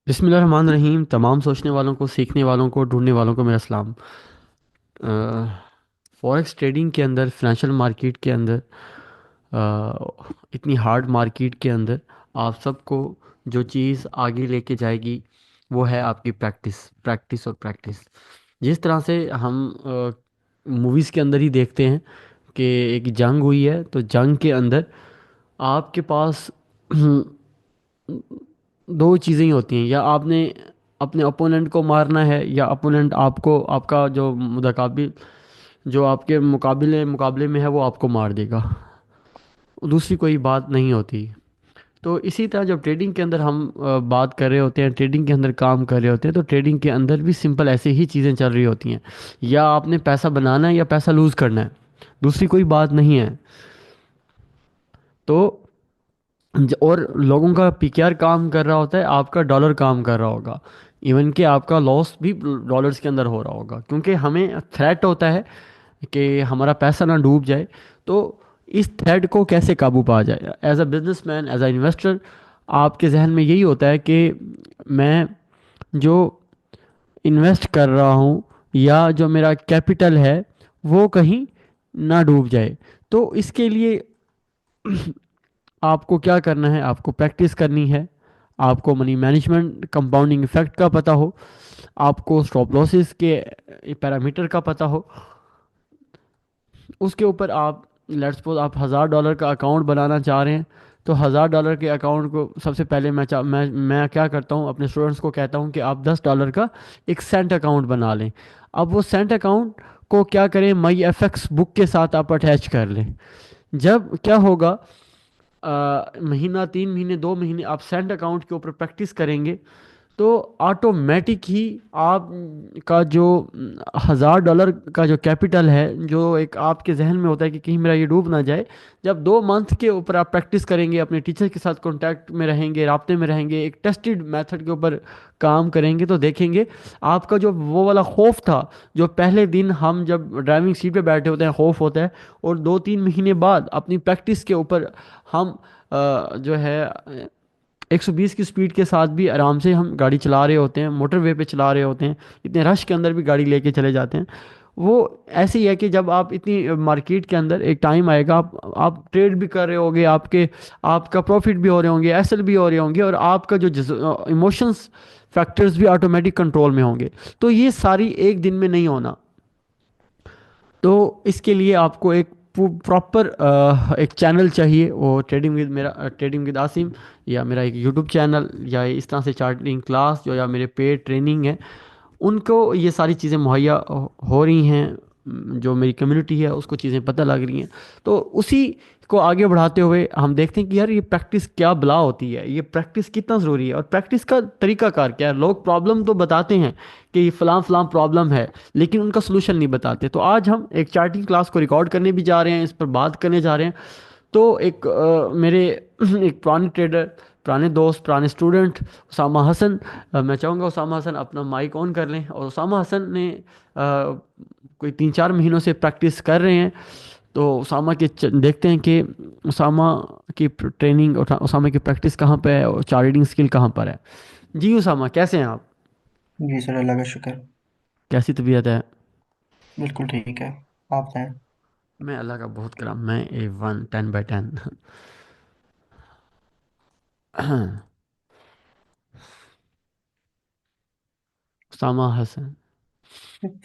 बिस्मिल्लाहिर्रहमानिर्रहीम। तमाम सोचने वालों को, सीखने वालों को, ढूंढने वालों को मेरा सलाम। फॉरेक्स ट्रेडिंग के अंदर, फाइनेंशियल मार्केट के अंदर, इतनी हार्ड मार्केट के अंदर आप सबको जो चीज़ आगे लेके जाएगी वो है आपकी प्रैक्टिस, प्रैक्टिस और प्रैक्टिस। जिस तरह से हम मूवीज़ के अंदर ही देखते हैं कि एक जंग हुई है, तो जंग के अंदर आपके पास दो चीज़ें ही होती हैं। या आपने अपने ओपोनेंट को मारना है, या ओपोनेंट आपको, आपका जो मुकाबिल, जो आपके मुकाबले मुकाबले में है, वो आपको मार देगा। दूसरी कोई बात नहीं होती। तो इसी तरह जब ट्रेडिंग के अंदर हम बात कर रहे होते हैं, ट्रेडिंग के अंदर काम कर रहे होते हैं, तो ट्रेडिंग के अंदर भी सिंपल ऐसे ही चीज़ें चल रही होती हैं। या आपने पैसा बनाना है या पैसा लूज़ करना है, दूसरी कोई बात नहीं है। तो और लोगों का पीकेआर काम कर रहा होता है, आपका डॉलर काम कर रहा होगा। इवन कि आपका लॉस भी डॉलर्स के अंदर हो रहा होगा, क्योंकि हमें थ्रेट होता है कि हमारा पैसा ना डूब जाए। तो इस थ्रेट को कैसे काबू पा जाए, as a businessman, as a investor, आपके जहन में यही होता है कि मैं जो इन्वेस्ट कर रहा हूँ या जो मेरा कैपिटल है वो कहीं ना डूब जाए। तो इसके लिए आपको क्या करना है, आपको प्रैक्टिस करनी है। आपको मनी मैनेजमेंट, कंपाउंडिंग इफेक्ट का पता हो, आपको स्टॉप लॉसेस के पैरामीटर का पता हो। उसके ऊपर आप, लेट्स सपोज आप $1000 का अकाउंट बनाना चाह रहे हैं, तो $1000 के अकाउंट को सबसे पहले मैं क्या करता हूँ, अपने स्टूडेंट्स को कहता हूँ कि आप $10 का एक सेंट अकाउंट बना लें। अब वो सेंट अकाउंट को क्या करें, माई एफ एक्स बुक के साथ आप अटैच कर लें। जब क्या होगा, महीना, 3 महीने, 2 महीने आप सेंट अकाउंट के ऊपर प्रैक्टिस करेंगे, तो ऑटोमेटिक ही आप का जो $1000 का जो कैपिटल है, जो एक आपके जहन में होता है कि कहीं मेरा ये डूब ना जाए, जब 2 मंथ के ऊपर आप प्रैक्टिस करेंगे, अपने टीचर के साथ कांटेक्ट में रहेंगे, राब्ते में रहेंगे, एक टेस्टेड मेथड के ऊपर काम करेंगे, तो देखेंगे आपका जो वो वाला खौफ था, जो पहले दिन हम जब ड्राइविंग सीट पे बैठे होते हैं खौफ होता है, और 2-3 महीने बाद अपनी प्रैक्टिस के ऊपर हम जो है 120 की स्पीड के साथ भी आराम से हम गाड़ी चला रहे होते हैं, मोटरवे पे चला रहे होते हैं, इतने रश के अंदर भी गाड़ी लेके चले जाते हैं। वो ऐसे ही है कि जब आप इतनी मार्केट के अंदर एक टाइम आएगा, आप ट्रेड भी कर रहे होंगे, आपके आपका प्रॉफिट भी हो रहे होंगे, एसएल भी हो रहे होंगे, और आपका जो इमोशंस फैक्टर्स भी ऑटोमेटिक कंट्रोल में होंगे। तो ये सारी एक दिन में नहीं होना। तो इसके लिए आपको एक प्रॉपर एक चैनल चाहिए, वो ट्रेडिंग विद, मेरा ट्रेडिंग विद आसिम, या मेरा एक यूट्यूब चैनल, या इस तरह से चार्टिंग क्लास जो, या मेरे पेड ट्रेनिंग है, उनको ये सारी चीज़ें मुहैया हो रही हैं। जो मेरी कम्युनिटी है उसको चीज़ें पता लग रही हैं। तो उसी को आगे बढ़ाते हुए हम देखते हैं कि यार ये प्रैक्टिस क्या बला होती है, ये प्रैक्टिस कितना ज़रूरी है, और प्रैक्टिस का तरीकाकार क्या है। लोग प्रॉब्लम तो बताते हैं कि ये फ़लाँ फ़लाँ प्रॉब्लम है, लेकिन उनका सोल्यूशन नहीं बताते। तो आज हम एक चार्टिंग क्लास को रिकॉर्ड करने भी जा रहे हैं, इस पर बात करने जा रहे हैं। तो एक मेरे एक पुराने ट्रेडर, पुराने दोस्त, पुराने स्टूडेंट उसामा हसन, मैं चाहूँगा उसामा हसन अपना माइक ऑन कर लें। और उसामा हसन ने कोई 3-4 महीनों से प्रैक्टिस कर रहे हैं। तो उसामा के देखते हैं कि उसामा की ट्रेनिंग, उसामा की प्रैक्टिस कहाँ पे है, और चार्टिंग स्किल कहाँ पर है। जी उसामा, कैसे हैं आप? जी सर, अल्लाह का शुक्र। कैसी तबीयत है? बिल्कुल ठीक है। आप बताएं। मैं अल्लाह का बहुत करम, मैं A1, 10/10। उसामा हसन।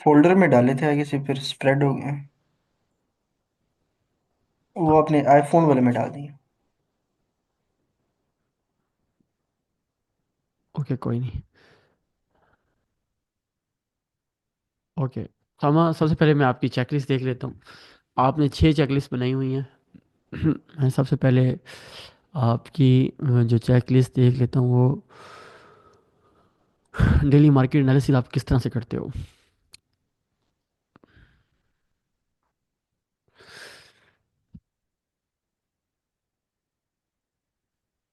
फोल्डर में डाले थे आगे से, फिर स्प्रेड हो गए। वो अपने आईफोन वाले में डाल दिए। ओके, कोई नहीं। ओके सामा, सबसे पहले मैं आपकी चेकलिस्ट देख लेता हूँ। आपने 6 चेकलिस्ट बनाई हुई हैं। मैं सबसे पहले आपकी जो चेकलिस्ट देख लेता हूँ, वो डेली मार्केट एनालिसिस आप किस तरह से करते हो।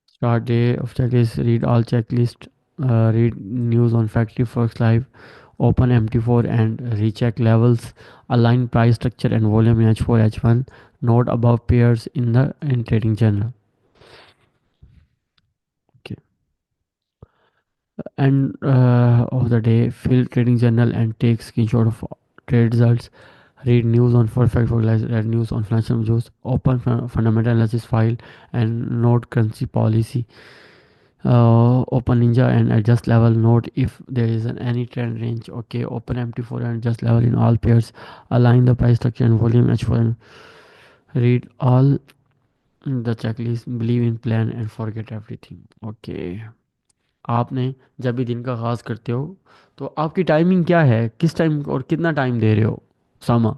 Start day of checklist, read all checklist, read news on Factory Fox live, open MT4 and recheck levels, align price structure and volume in H4 H1, note above pairs in trading journal. Okay. End of the day, fill trading journal and take screenshot of trade results. Read news on perfect organized, read news on financial news. Open fundamental analysis file and note currency policy. Open Ninja and adjust level. Note if there is any trend range. Okay. Open MT4 and adjust level in all pairs. Align the price structure and volume H4 and read all the checklist. Believe in plan and forget everything. Okay. आपने जब भी दिन का आगाज़ करते हो तो आपकी टाइमिंग क्या है, किस टाइम और कितना टाइम दे रहे हो सामा?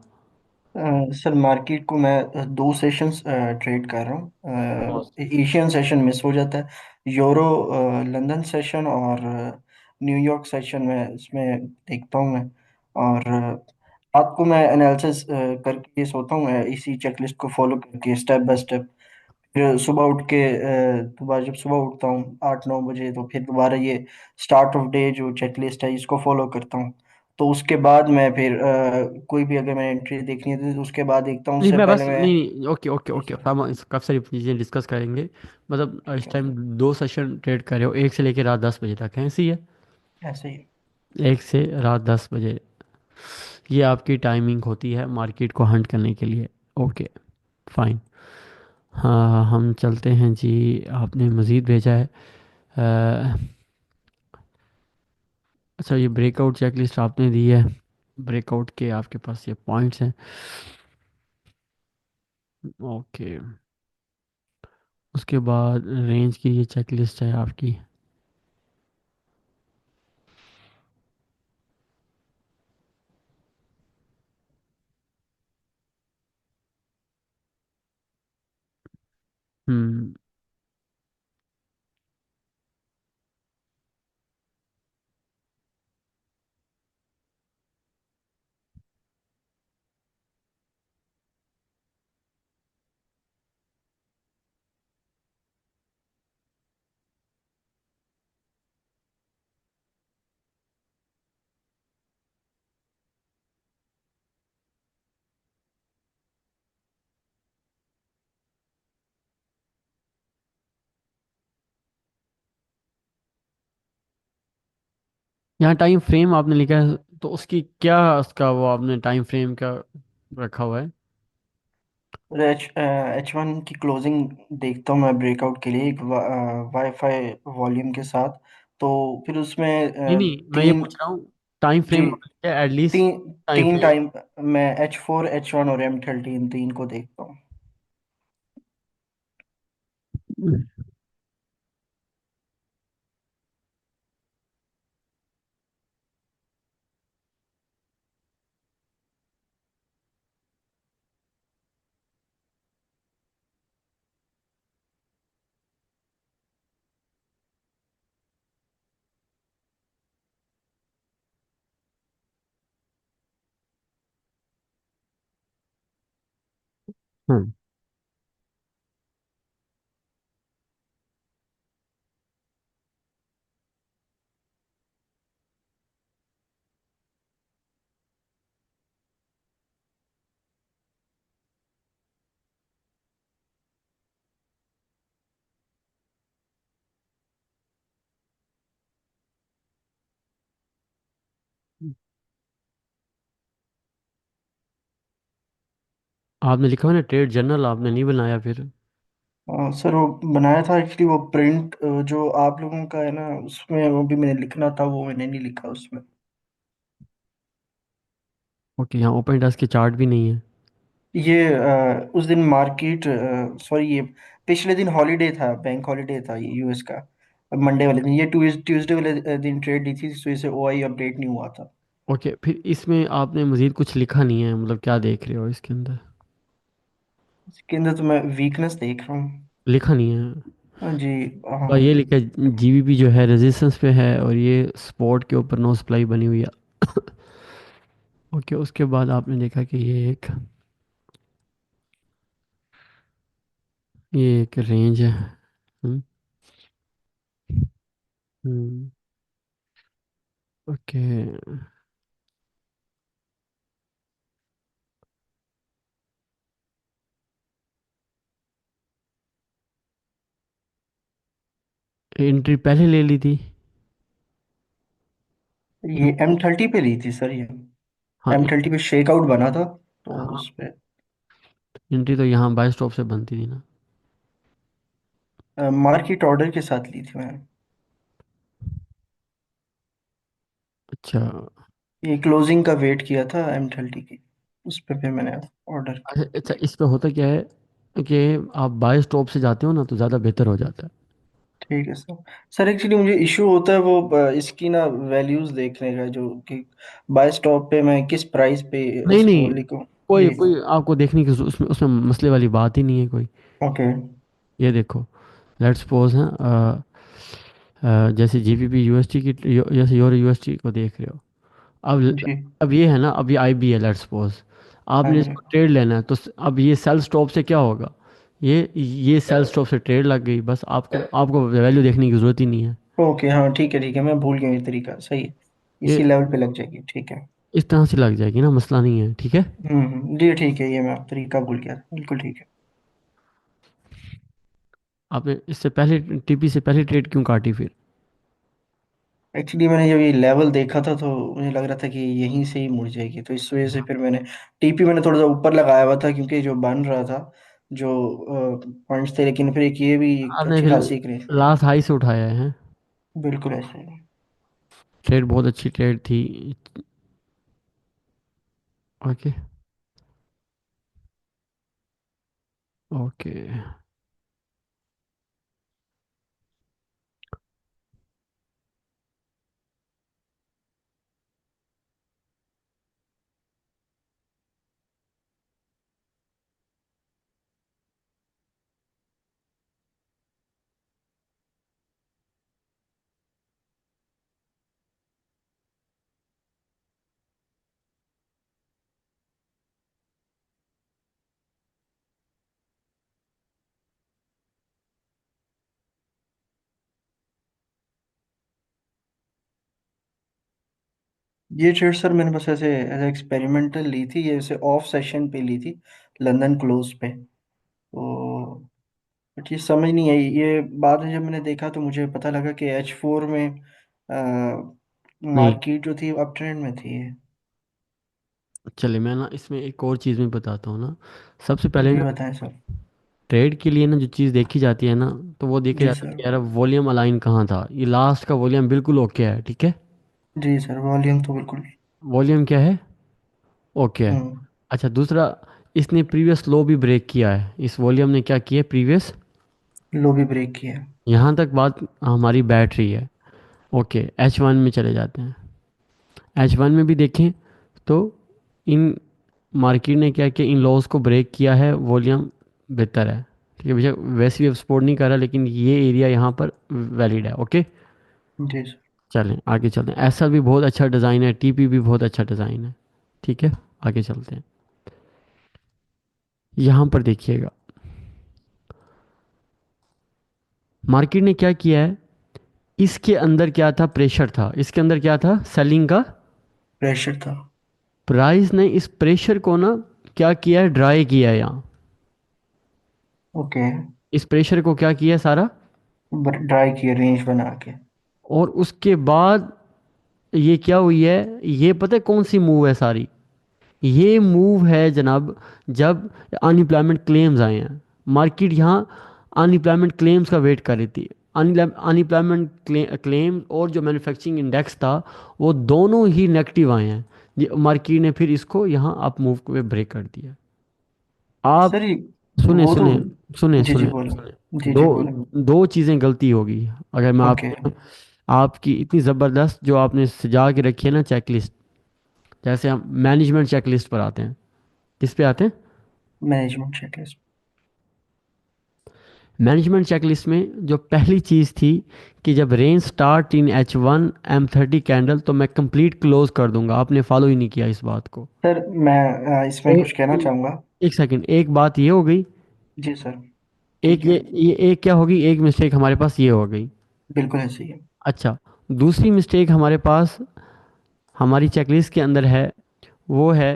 सर मार्केट को मैं दो सेशंस ट्रेड कर रहा कौन हूँ। से? एशियन सेशन मिस हो जाता है, यूरो लंदन सेशन और न्यूयॉर्क सेशन में इसमें देखता हूँ मैं। और रात को मैं एनालिसिस करके सोता हूँ, इसी चेकलिस्ट को फॉलो करके स्टेप बाय स्टेप। फिर सुबह उठ के दोबारा जब सुबह उठता हूँ 8-9 बजे, तो फिर दोबारा ये स्टार्ट ऑफ डे जो चेकलिस्ट है इसको फॉलो करता हूँ। तो उसके बाद मैं फिर कोई भी अगर मैं एंट्री देखनी है तो उसके बाद देखता हूँ, नहीं उससे मैं पहले बस मैं। नहीं नहीं, ओके ओके जी ओके सर। सामा, इस काफ़ी सारी चीज़ें डिस्कस करेंगे। मतलब ठीक इस है टाइम सर। दो सेशन ट्रेड कर रहे हो, एक से लेकर रात 10 बजे तक है, ऐसी है? ऐसे ही। एक से रात 10 बजे, ये आपकी टाइमिंग होती है मार्केट को हंट करने के लिए। Okay, fine. हाँ हम चलते हैं जी। आपने मज़ीद भेजा है। अ, अच्छा, ये ब्रेकआउट चेकलिस्ट आपने दी है, ब्रेकआउट के आपके पास ये पॉइंट्स हैं। ओके, उसके बाद रेंज की ये चेकलिस्ट है आपकी। हम्म। यहाँ टाइम फ्रेम आपने लिखा है, तो उसकी क्या, उसका वो आपने टाइम फ्रेम का रखा हुआ है? H1 की क्लोजिंग देखता हूँ मैं ब्रेकआउट के लिए एक वाईफाई वॉल्यूम के साथ। तो फिर उसमें नहीं नहीं, मैं ये तीन। पूछ रहा हूँ, टाइम जी। फ्रेम एटलीस्ट तीन टाइम तीन फ्रेम। टाइम मैं H4 H1 और M13 तीन को देखता हूँ। हम्म। आपने लिखा हुआ ना ट्रेड जर्नल, आपने नहीं बनाया फिर? सर वो बनाया था एक्चुअली, वो प्रिंट जो आप लोगों का है ना उसमें वो भी मैंने लिखना था, वो मैंने नहीं लिखा उसमें। ओके, यहाँ ओपन डेस्क के चार्ट भी नहीं है? ये उस दिन मार्केट, सॉरी ये पिछले दिन हॉलीडे था, बैंक हॉलीडे था ये यूएस का। मंडे वाले दिन, ये ट्यूसडे वाले दिन ट्रेड ली थी, इस वजह से ओआई अपडेट नहीं हुआ था। ओके, फिर इसमें आपने मज़ीद कुछ लिखा नहीं है, मतलब क्या देख रहे हो इसके अंदर? इसके अंदर तो मैं वीकनेस देख रहा हूँ। लिखा नहीं है? हाँ जी। हाँ। बस ये लिखा है जीबीपी जो है रेजिस्टेंस पे है, और ये स्पॉट के ऊपर नो सप्लाई बनी हुई है। ओके, उसके बाद आपने देखा कि ये एक रेंज है। हम्म। हम्म। ओके। एंट्री पहले ले ली थी? ये M30 पे ली थी सर ये। हाँ M30 पे शेक आउट बना था, तो हाँ, उस पे एंट्री तो यहाँ बाई स्टॉप से बनती थी ना। मार्केट ऑर्डर के साथ ली थी मैंने। अच्छा। ये क्लोजिंग का वेट किया था M30 की, उस पे फिर मैंने ऑर्डर अच्छा किया। अच्छा, इस पे होता क्या है कि आप बाई स्टॉप से जाते हो ना तो ज़्यादा बेहतर हो जाता है। ठीक है सर। सर एक्चुअली मुझे इशू होता है वो इसकी ना वैल्यूज देखने का, जो कि बाय स्टॉप पे मैं किस प्राइस पे नहीं इसको नहीं, लिखूं। कोई जी। कोई आपको देखने की उसमें उसमें मसले वाली बात ही नहीं है कोई। ओके। ये देखो, लेट्स सपोज है जैसे जीबीपी यूएसटी की जैसे यूरो यूएसटी को देख रहे हो। अब जी। अब ये है ना, अब ये आईबी है लेट्स सपोज, हाँ आपने जी। इसको ट्रेड लेना है तो अब ये सेल स्टॉप से क्या होगा, ये सेल स्टॉप से ट्रेड लग गई, बस आपको आपको वैल्यू देखने की ज़रूरत ही नहीं है। ओके, हाँ ठीक है ठीक है, मैं भूल गया ये तरीका, सही है। ये इसी लेवल पे लग जाएगी, ठीक है। इस तरह से लग जाएगी ना, मसला नहीं है, ठीक है। जी ठीक है, ये मैं तरीका भूल गया था, बिल्कुल ठीक है। आपने इससे पहले टीपी से पहले ट्रेड क्यों काटी फिर? एक्चुअली मैंने जब ये लेवल देखा था तो मुझे लग रहा था कि यहीं से ही मुड़ जाएगी, तो इस वजह से फिर मैंने टीपी मैंने थोड़ा सा ऊपर लगाया हुआ था, क्योंकि जो बन रहा था, जो पॉइंट्स थे, लेकिन फिर एक ये भी एक आपने अच्छी फिर खासी एक। लास्ट हाई से उठाया है। बिल्कुल ऐसे ही। ट्रेड बहुत अच्छी ट्रेड थी। ओके। ओके। ये ट्रेड सर मैंने बस ऐसे एज एक्सपेरिमेंटल ली थी, ये ऐसे ऑफ सेशन पे ली थी, लंदन क्लोज पे। तो बट ये समझ नहीं आई, ये बाद में जब मैंने देखा तो मुझे पता लगा कि H4 में नहीं, मार्केट जो थी अप ट्रेंड में थी ये। चले मैं ना इसमें एक और चीज़ में बताता हूँ ना। सबसे पहले जी ना बताएं सर। ट्रेड के लिए ना जो चीज़ देखी जाती है ना, तो वो देखी जी जाती है सर। कि यार वॉल्यूम अलाइन कहाँ था, ये लास्ट का वॉल्यूम बिल्कुल ओके है, ठीक है। जी सर, वॉल्यूम तो बिल्कुल। वॉल्यूम क्या है, ओके है। हम्म। अच्छा दूसरा, इसने प्रीवियस लो भी ब्रेक किया है, इस वॉल्यूम ने क्या किया प्रीवियस। लो भी ब्रेक किया। यहाँ तक बात हमारी बैठ रही है। ओके, H1 में चले जाते हैं। H1 में भी देखें तो इन मार्केट ने क्या किया, इन लॉस को ब्रेक किया है, वॉल्यूम बेहतर है, ठीक है भैया। वैसे भी अब सपोर्ट नहीं कर रहा, लेकिन ये एरिया यहाँ पर वैलिड है, ओके। जी सर। चलें आगे चलते हैं, एसएल भी बहुत अच्छा डिज़ाइन है, टीपी भी बहुत अच्छा डिज़ाइन है, ठीक है। आगे चलते हैं, यहाँ पर देखिएगा मार्केट ने क्या किया है, इसके अंदर क्या था, प्रेशर था, इसके अंदर क्या था, सेलिंग का। प्रेशर था। प्राइस ने इस प्रेशर को ना क्या किया है, ड्राई किया है यहाँ। ओके। इस प्रेशर को क्या किया है सारा, ड्राई किया रेंज बना के। और उसके बाद ये क्या हुई है, ये पता है कौन सी मूव है सारी, ये मूव है जनाब, जब अनएम्प्लॉयमेंट क्लेम्स आए हैं, मार्केट यहाँ अनएम्प्लॉयमेंट क्लेम्स का वेट कर रही थी। अनएम्प्लॉयमेंट क्लेम्स और जो मैन्युफैक्चरिंग इंडेक्स था, वो दोनों ही नेगेटिव आए हैं। मार्केट ने फिर इसको यहाँ अप मूव पे ब्रेक कर दिया। आप सर ये सुने वो तो। सुने सुने जी जी सुने बोले। सुने, जी दो जी बोले। दो चीज़ें गलती होगी अगर मैं ओके। आपको, आपकी इतनी ज़बरदस्त जो आपने सजा के रखी है ना चेकलिस्ट, जैसे हम मैनेजमेंट चेकलिस्ट पर आते हैं, किस पे आते हैं, मैनेजमेंट चेकलिस्ट। मैनेजमेंट चेकलिस्ट में जो पहली चीज़ थी कि जब range start in H1 M30 candle तो मैं कंप्लीट क्लोज कर दूंगा, आपने फॉलो ही नहीं किया इस बात को। सर मैं इसमें एक कुछ कहना एक, चाहूँगा। एक सेकंड, एक बात ये हो गई, जी सर। एक ठीक है। ये एक क्या होगी, एक मिस्टेक हमारे पास ये हो गई। बिल्कुल ऐसे ही है। अच्छा, दूसरी मिस्टेक हमारे पास हमारी चेकलिस्ट के अंदर है, वो है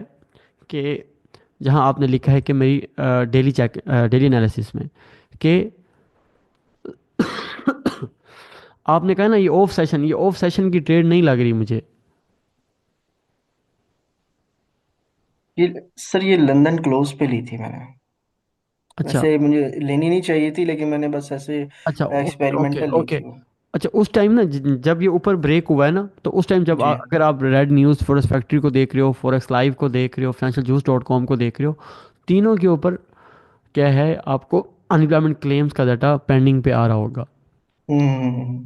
कि जहाँ आपने लिखा है कि मेरी डेली एनालिसिस में कि आपने कहा ना ये ऑफ सेशन की ट्रेड नहीं लग रही मुझे। ये सर ये लंदन क्लोज पे ली थी मैंने। अच्छा। वैसे मुझे लेनी नहीं चाहिए थी, लेकिन मैंने बस ऐसे अच्छा, ओके ओके एक्सपेरिमेंटल ली ओके। थी वो। अच्छा, उस टाइम ना जब ये ऊपर ब्रेक हुआ है ना, तो उस टाइम जब जी। अगर आप रेड न्यूज़ फॉरेक्स फैक्ट्री को देख रहे हो, फॉरेक्स लाइव को देख रहे हो, फाइनेंशियल जूस डॉट कॉम को देख रहे हो, तीनों के ऊपर क्या है, आपको अनएम्प्लॉयमेंट क्लेम्स का डाटा पेंडिंग पे आ रहा होगा। हम्म।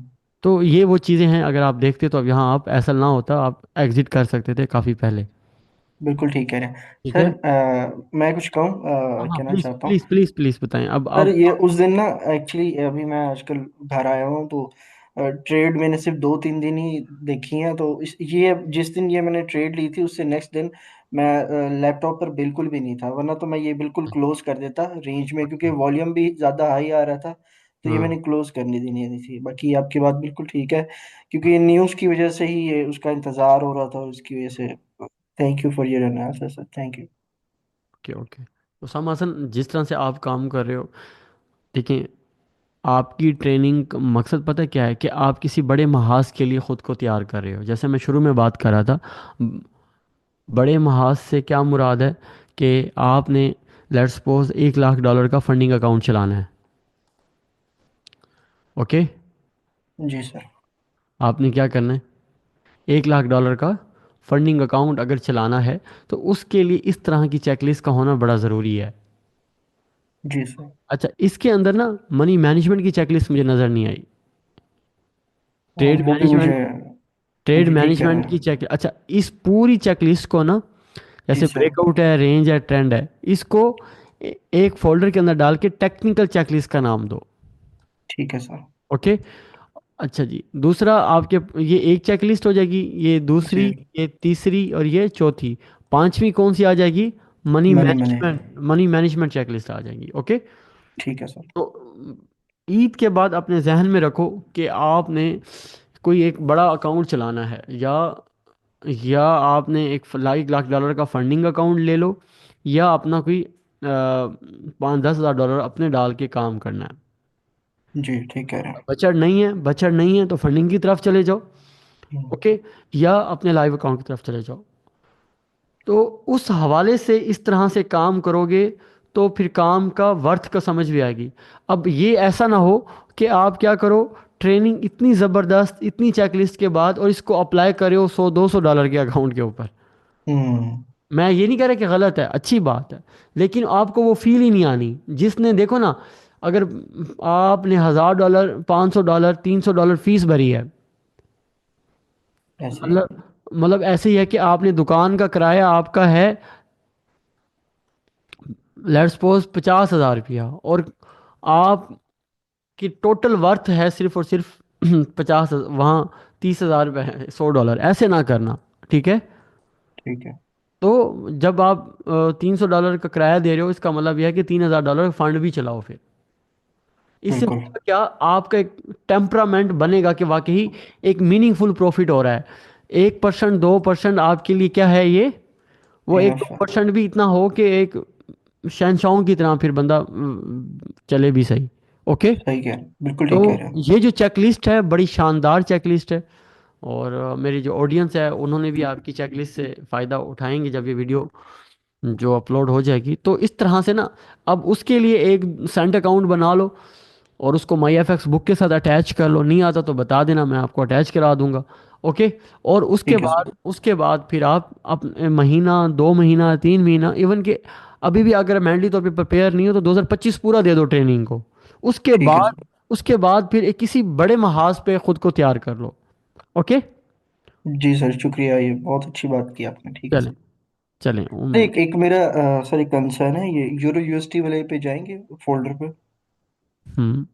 तो ये वो चीज़ें हैं, अगर आप देखते तो अब यहाँ आप ऐसा ना होता, आप एग्जिट कर सकते थे काफ़ी पहले। बिल्कुल ठीक कह रहे हैं ठीक सर। है। मैं कुछ कहूँ, हाँ हाँ, कहना प्लीज़ चाहता हूँ। प्लीज़ प्लीज़ प्लीज़ बताएं अब सर अब। ये उस दिन ना, एक्चुअली अभी मैं आजकल घर आया हूँ तो ट्रेड मैंने सिर्फ 2-3 दिन ही देखी है। तो ये जिस दिन ये मैंने ट्रेड ली थी उससे नेक्स्ट दिन मैं लैपटॉप पर बिल्कुल भी नहीं था, वरना तो मैं ये बिल्कुल क्लोज कर देता रेंज में, क्योंकि वॉल्यूम भी ज़्यादा हाई आ रहा था। तो ये हाँ। मैंने क्लोज करने दी नहीं थी। बाकी आपकी बात बिल्कुल ठीक है, क्योंकि न्यूज़ की वजह से ही ये उसका इंतज़ार हो रहा था, और इसकी वजह से thank you for your analysis sir, thank you. Okay okay. तो समासन जिस तरह से आप काम कर रहे हो, देखिए, आपकी ट्रेनिंग का मकसद पता है क्या है, कि आप किसी बड़े महाज के लिए ख़ुद को तैयार कर रहे हो। जैसे मैं शुरू में बात कर रहा था, बड़े महाज से क्या मुराद है, कि आपने लेट्स सपोज $1 लाख का फंडिंग अकाउंट चलाना है। ओके। जी सर। आपने क्या करना है, $1 लाख का फंडिंग अकाउंट अगर चलाना है, तो उसके लिए इस तरह की चेकलिस्ट का होना बड़ा ज़रूरी है। जी सर। अच्छा, इसके अंदर ना मनी मैनेजमेंट की चेकलिस्ट मुझे नज़र नहीं आई। ट्रेड वो भी मुझे। मैनेजमेंट, ट्रेड जी ठीक कह रहे मैनेजमेंट की हैं। चेक, अच्छा, इस पूरी चेकलिस्ट को ना, जी जैसे सर। ब्रेकआउट है, रेंज है, ट्रेंड है, इसको एक फोल्डर के अंदर डाल के टेक्निकल चेकलिस्ट का नाम दो। ठीक है सर। ओके। अच्छा जी, दूसरा आपके, ये एक चेकलिस्ट हो जाएगी, ये दूसरी, जी। ये तीसरी और ये चौथी। पांचवी कौन सी आ जाएगी, money money money. Management, money management checklist आ जाएगी। ओके। ठीक है सर। तो ईद के बाद अपने जहन में रखो कि आपने कोई एक बड़ा अकाउंट चलाना है, या आपने एक $1 लाख का फंडिंग अकाउंट ले लो, या अपना कोई 5-10 हज़ार डॉलर अपने डाल के काम करना है। जी ठीक कह रहे हैं। बजट नहीं है, बजट नहीं है तो फंडिंग की तरफ चले जाओ। हम्म। ओके। या अपने लाइव अकाउंट की तरफ चले जाओ। तो उस हवाले से इस तरह से काम करोगे, तो फिर काम का वर्थ का समझ भी आएगी। अब ये ऐसा ना हो कि आप क्या करो, ट्रेनिंग इतनी ज़बरदस्त, इतनी चेकलिस्ट के बाद, और इसको अप्लाई करे हो $100-200 के अकाउंट के ऊपर। हम्म। मैं ये नहीं कह रहा कि गलत है, अच्छी बात है, लेकिन आपको वो फील ही नहीं आनी। जिसने देखो ना, अगर आपने $1000, $500, $300 फीस भरी है, ऐसे ही। मतलब ऐसे ही है कि आपने दुकान का किराया आपका है, लेट्स सपोज $50,000, और आपकी टोटल वर्थ है सिर्फ और सिर्फ 50, वहाँ $30,000 है, $100, ऐसे ना करना। ठीक है। ठीक है। तो जब आप $300 का किराया दे रहे हो, इसका मतलब यह है कि $3000 फंड भी चलाओ फिर। इससे बिल्कुल। होगा क्या, आपका एक टेम्परामेंट बनेगा कि वाकई एक मीनिंगफुल प्रॉफिट हो रहा है। 1%, 2% आपके लिए क्या है ये, वो एक दो इनफ है। परसेंट भी इतना हो कि एक शहंशाहों की तरह फिर बंदा चले भी सही। ओके। सही कह रहे हैं, बिल्कुल तो ठीक कह रहे हैं। ये जो चेकलिस्ट है, बड़ी शानदार चेकलिस्ट है। और मेरी जो ऑडियंस है, उन्होंने भी आपकी चेकलिस्ट से फ़ायदा उठाएंगे जब ये वीडियो जो अपलोड हो जाएगी। तो इस तरह से ना, अब उसके लिए एक सेंट अकाउंट बना लो, और उसको माई एफ एक्स बुक के साथ अटैच कर लो। नहीं आता तो बता देना, मैं आपको अटैच करा दूंगा। ओके। और ठीक है सर। उसके बाद फिर आप अपने महीना, 2 महीना, 3 महीना, इवन कि अभी भी अगर मेंटली तौर पे प्रिपेयर नहीं हो, तो 2025 पूरा दे दो ट्रेनिंग को। उसके ठीक है बाद, सर। फिर एक किसी बड़े महाज पे खुद को तैयार कर लो। ओके। जी सर, शुक्रिया, ये बहुत अच्छी बात की आपने। ठीक है चलें, सर। चलें। एक एक मेरा सर एक कंसर्न है, ये यूरो यूएसटी वाले पे जाएंगे फोल्डर पे। हम्म।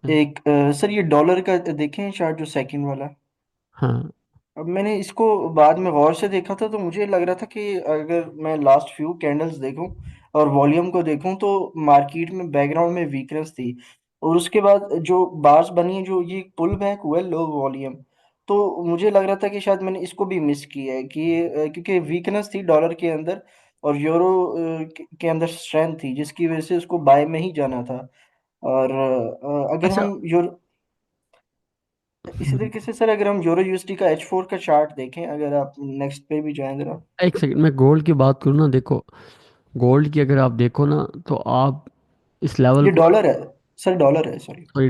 एक सर ये डॉलर का देखें चार्ट, जो सेकंड वाला। हाँ। अब मैंने इसको बाद में गौर से देखा था, तो मुझे लग रहा था कि अगर मैं लास्ट फ्यू कैंडल्स देखूं और वॉल्यूम को देखूं, तो मार्केट में बैकग्राउंड में वीकनेस थी। और उसके बाद जो बार्स बनी है, जो ये पुल बैक हुआ है लो वॉल्यूम, तो मुझे लग रहा था कि शायद मैंने इसको भी मिस किया है, कि क्योंकि वीकनेस थी डॉलर के अंदर और यूरो के अंदर स्ट्रेंथ थी, जिसकी वजह से उसको बाय में ही जाना था। और अगर अच्छा, हम यूरो। इसी तरीके से सर अगर हम यूरो यूएसडी का H4 का चार्ट देखें, अगर आप नेक्स्ट पे भी जाएं जरा। एक सेकंड, मैं गोल्ड की बात करूँ ना, देखो गोल्ड की अगर आप देखो ना, तो आप इस लेवल ये को, डॉलर है सर, डॉलर है सॉरी। सॉरी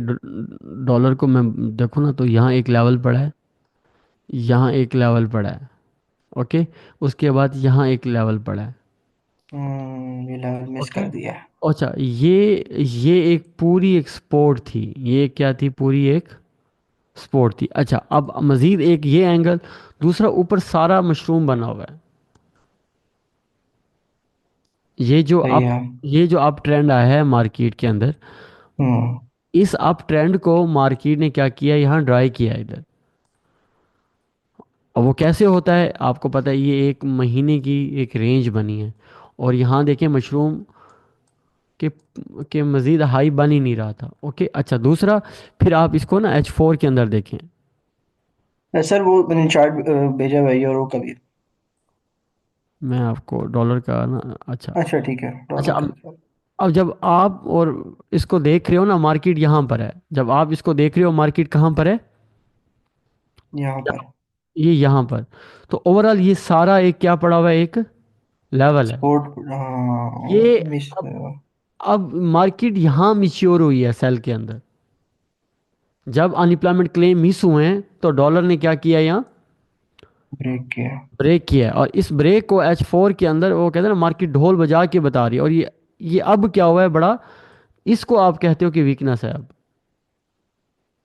डॉलर को मैं देखूँ ना, तो यहाँ एक लेवल पड़ा है, यहाँ एक लेवल पड़ा है, ओके, उसके बाद यहाँ एक लेवल पड़ा है, ये लेवल मिस ओके। कर दिया है। अच्छा, ये एक पूरी एक स्पोर्ट थी, ये क्या थी, पूरी एक स्पोर्ट थी। अच्छा, अब मजीद एक ये एंगल, दूसरा ऊपर सारा मशरूम बना हुआ है। ये जो सही अप है। ये जो अप ट्रेंड आया है मार्केट के अंदर, हम्म। इस अप ट्रेंड को मार्केट ने क्या किया, यहाँ ड्राई किया है इधर। और वो कैसे होता है आपको पता है, ये एक महीने की एक रेंज बनी है, और यहाँ देखें मशरूम के मज़ीद हाई बन ही नहीं रहा था, ओके। अच्छा, दूसरा, फिर आप इसको ना H4 के अंदर देखें। सर वो मैंने चार्ट भेजा हुआ है यूरो का भी। मैं आपको डॉलर का ना, अच्छा। अच्छा ठीक है, अच्छा, डॉलर का भी। अब जब आप और इसको देख रहे हो ना, मार्केट यहाँ पर है, जब आप इसको देख रहे हो मार्केट कहाँ पर है, यहाँ पर ये यहाँ पर। तो ओवरऑल ये सारा एक क्या पड़ा हुआ है, एक लेवल है। सपोर्ट, हाँ ये मिस। अब अब मार्केट यहाँ मिच्योर हुई है सेल के अंदर। जब अनएम्प्लॉयमेंट क्लेम मिस हुए हैं, तो डॉलर ने क्या किया, यहाँ ब्रेक किया। ब्रेक किया है। और इस ब्रेक को H4 के अंदर वो कहते हैं ना, मार्केट ढोल बजा के बता रही है। और ये अब क्या हुआ है बड़ा, इसको आप कहते हो कि वीकनेस है अब,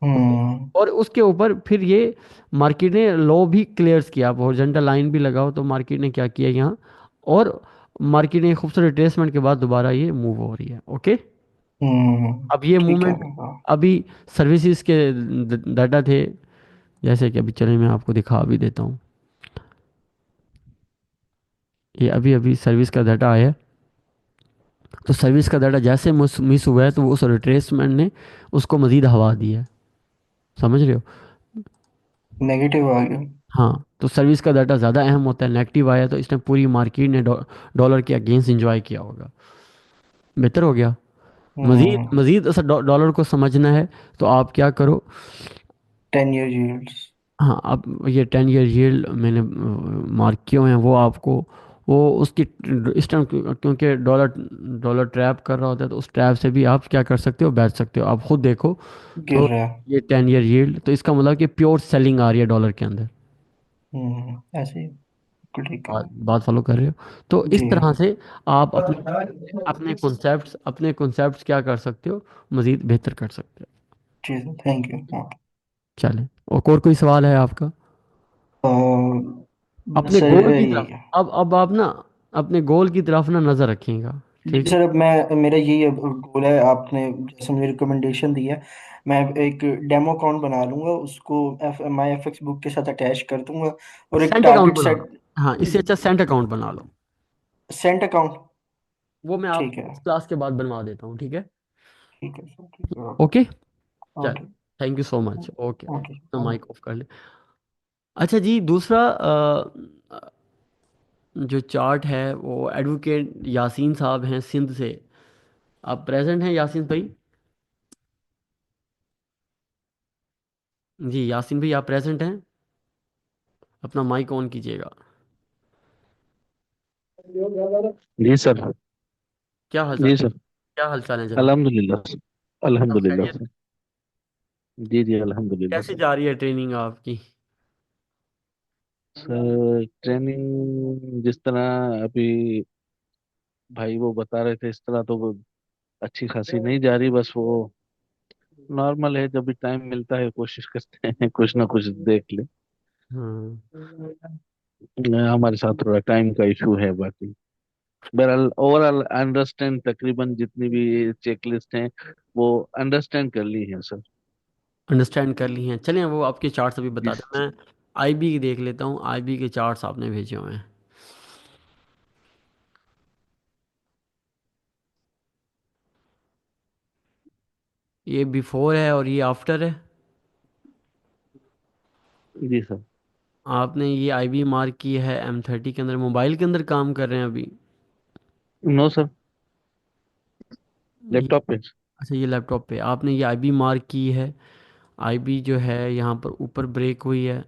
ओके। हम्म। और उसके ऊपर फिर ये मार्केट ने लो भी क्लियर्स किया, आप हॉरिजॉन्टल लाइन भी लगाओ, तो मार्केट ने क्या किया यहाँ, और मार्केट ने खूबसूरत रिट्रेसमेंट के बाद दोबारा ये मूव हो रही है, ओके। अब ये ठीक है। मूवमेंट हाँ। अभी सर्विसेज के डाटा थे, जैसे कि अभी चले मैं आपको दिखा भी देता हूँ। ये अभी अभी सर्विस का डाटा आया है। तो सर्विस का डाटा जैसे मिस हुआ है, तो उस रिट्रेसमेंट ने उसको मजीद हवा दी है, समझ रहे हो। नेगेटिव आ गया। हाँ, तो सर्विस का डाटा ज़्यादा अहम होता है, नेगेटिव आया तो इसने पूरी मार्केट ने डॉलर के अगेंस्ट इंजॉय किया होगा, बेहतर हो गया। मजीद हम्म। मजीद ऐसा डॉलर को समझना है, तो आप क्या करो। 10 ईयर यील्ड्स। हाँ, अब ये 10 ईयर यील्ड मैंने मार्क किए हुए हैं, वो आपको, वो उसकी इस टाइम क्योंकि डॉलर डॉलर ट्रैप कर रहा होता है, तो उस ट्रैप से भी आप क्या कर सकते हो, बैच सकते हो, आप खुद देखो। गिर तो रहा है। ये 10 ईयर यील्ड, तो इसका मतलब कि प्योर सेलिंग आ रही है डॉलर के अंदर। ऐसे ही। बिल्कुल ठीक है। बात फॉलो कर रहे हो। तो जी। इस तरह से आप अपने कॉन्सेप्ट्स क्या कर सकते हो, मजीद बेहतर कर सकते हो। जी सर, थैंक यू। हाँ। चलें, और कोई सवाल है आपका, अपने सर गोल की यही तरफ। है। अब आप ना अपने गोल की तरफ ना नजर रखिएगा, जी ठीक है। सर, अब मैं मेरा यही अब गोल है, आपने जैसे मुझे रिकमेंडेशन दी है, मैं एक डेमो अकाउंट बना लूंगा, उसको माई एफ एक्स बुक के साथ अटैच कर दूंगा, और एक सेंट अकाउंट टारगेट बना सेट। लो, हाँ, इससे अच्छा सेंट अकाउंट बना लो। Saint account. वो मैं ठीक आपको है। इस क्लास के बाद बनवा देता हूँ, ठीक है। ठीक है सर, ठीक है, ओके। ओके, चल, okay. Thank you so much, okay. Okay. तो माइक ऑफ कर ले। अच्छा जी, दूसरा जो चार्ट है, वो एडवोकेट यासीन साहब हैं सिंध से। आप प्रेजेंट हैं यासीन भाई? जी यासीन भाई, आप प्रेजेंट हैं? अपना माइक ऑन कीजिएगा। जी सर। क्या हाल चाल, जी सर। क्या हाल चाल है जनाब? अल्हम्दुलिल्लाह सर। सब अल्हम्दुलिल्लाह खैरियत? सर। जी जी अल्हम्दुलिल्लाह कैसे सर। जा रही है ट्रेनिंग आपकी? सर ट्रेनिंग जिस तरह अभी भाई वो बता रहे थे, इस तरह तो वो अच्छी खासी नहीं जा रही, बस वो नॉर्मल है। जब भी टाइम मिलता है कोशिश करते हैं कुछ ना कुछ देख ले। हाँ, हमारे साथ थोड़ा टाइम का इशू है, बाकी बहरहाल ओवरऑल अंडरस्टैंड, तकरीबन जितनी भी चेकलिस्ट हैं वो अंडरस्टैंड कर ली है सर। अंडरस्टैंड कर ली हैं, चलें वो आपके चार्ट्स अभी जी बता दें। मैं आईबी की देख लेता हूँ, आईबी के चार्ट्स आपने भेजे हुए हैं। ये बिफोर है और ये आफ्टर है। जी सर। आपने ये आईबी मार्क की है M30 के अंदर, मोबाइल के अंदर काम कर रहे हैं अभी? नो सर, ये, लैपटॉप पे। अच्छा, ये लैपटॉप पे आपने ये आईबी मार्क की है। आईबी जो है यहाँ पर ऊपर ब्रेक हुई है।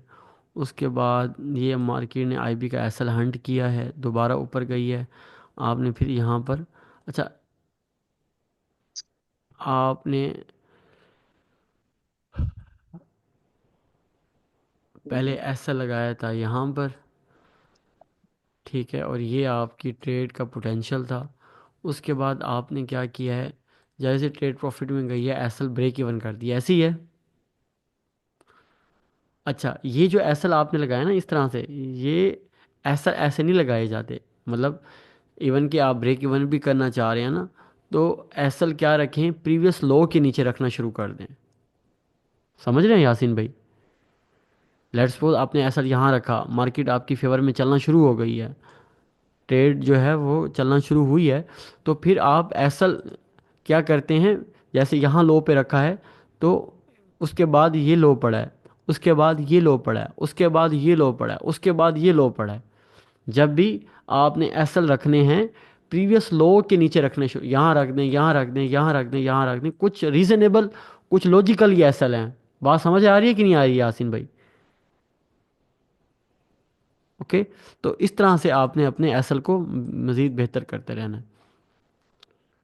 उसके बाद ये मार्केट ने आईबी का एसएल हंट किया है, दोबारा ऊपर गई है। आपने फिर यहाँ पर, अच्छा, आपने पहले एसएल लगाया था यहाँ पर, ठीक है, और ये आपकी ट्रेड का पोटेंशियल था। उसके बाद आपने क्या किया है, जैसे ट्रेड प्रॉफिट में गई है एसएल ब्रेक इवन कर दिया, ऐसी है। अच्छा, ये जो एसएल आपने लगाया ना इस तरह से, ये ऐसा ऐसे नहीं लगाए जाते। मतलब इवन कि आप ब्रेक इवन भी करना चाह रहे हैं ना, तो एसएल क्या रखें, प्रीवियस लो के नीचे रखना शुरू कर दें। समझ रहे हैं यासीन भाई? लेट्स सपोज आपने एसएल यहाँ रखा, मार्केट आपकी फेवर में चलना शुरू हो गई है, ट्रेड जो है वो चलना शुरू हुई है, तो फिर आप एसएल क्या करते हैं, जैसे यहाँ लो पे रखा है, तो उसके बाद ये लो पड़ा है, उसके बाद ये लो पड़ा है, उसके बाद ये लो पड़ा है, उसके बाद ये लो पड़ा है। जब भी आपने एसएल रखने हैं, प्रीवियस लो के नीचे रखने शुरू, यहाँ रख दें, यहाँ रख दें, यहाँ रख दें, यहाँ रख दें, कुछ रीजनेबल, कुछ लॉजिकल ये एसएल हैं। बात समझ आ रही है कि नहीं आ रही है यासीन भाई? ओके। तो इस तरह से आपने अपने एसएल को मज़ीद बेहतर करते रहना है।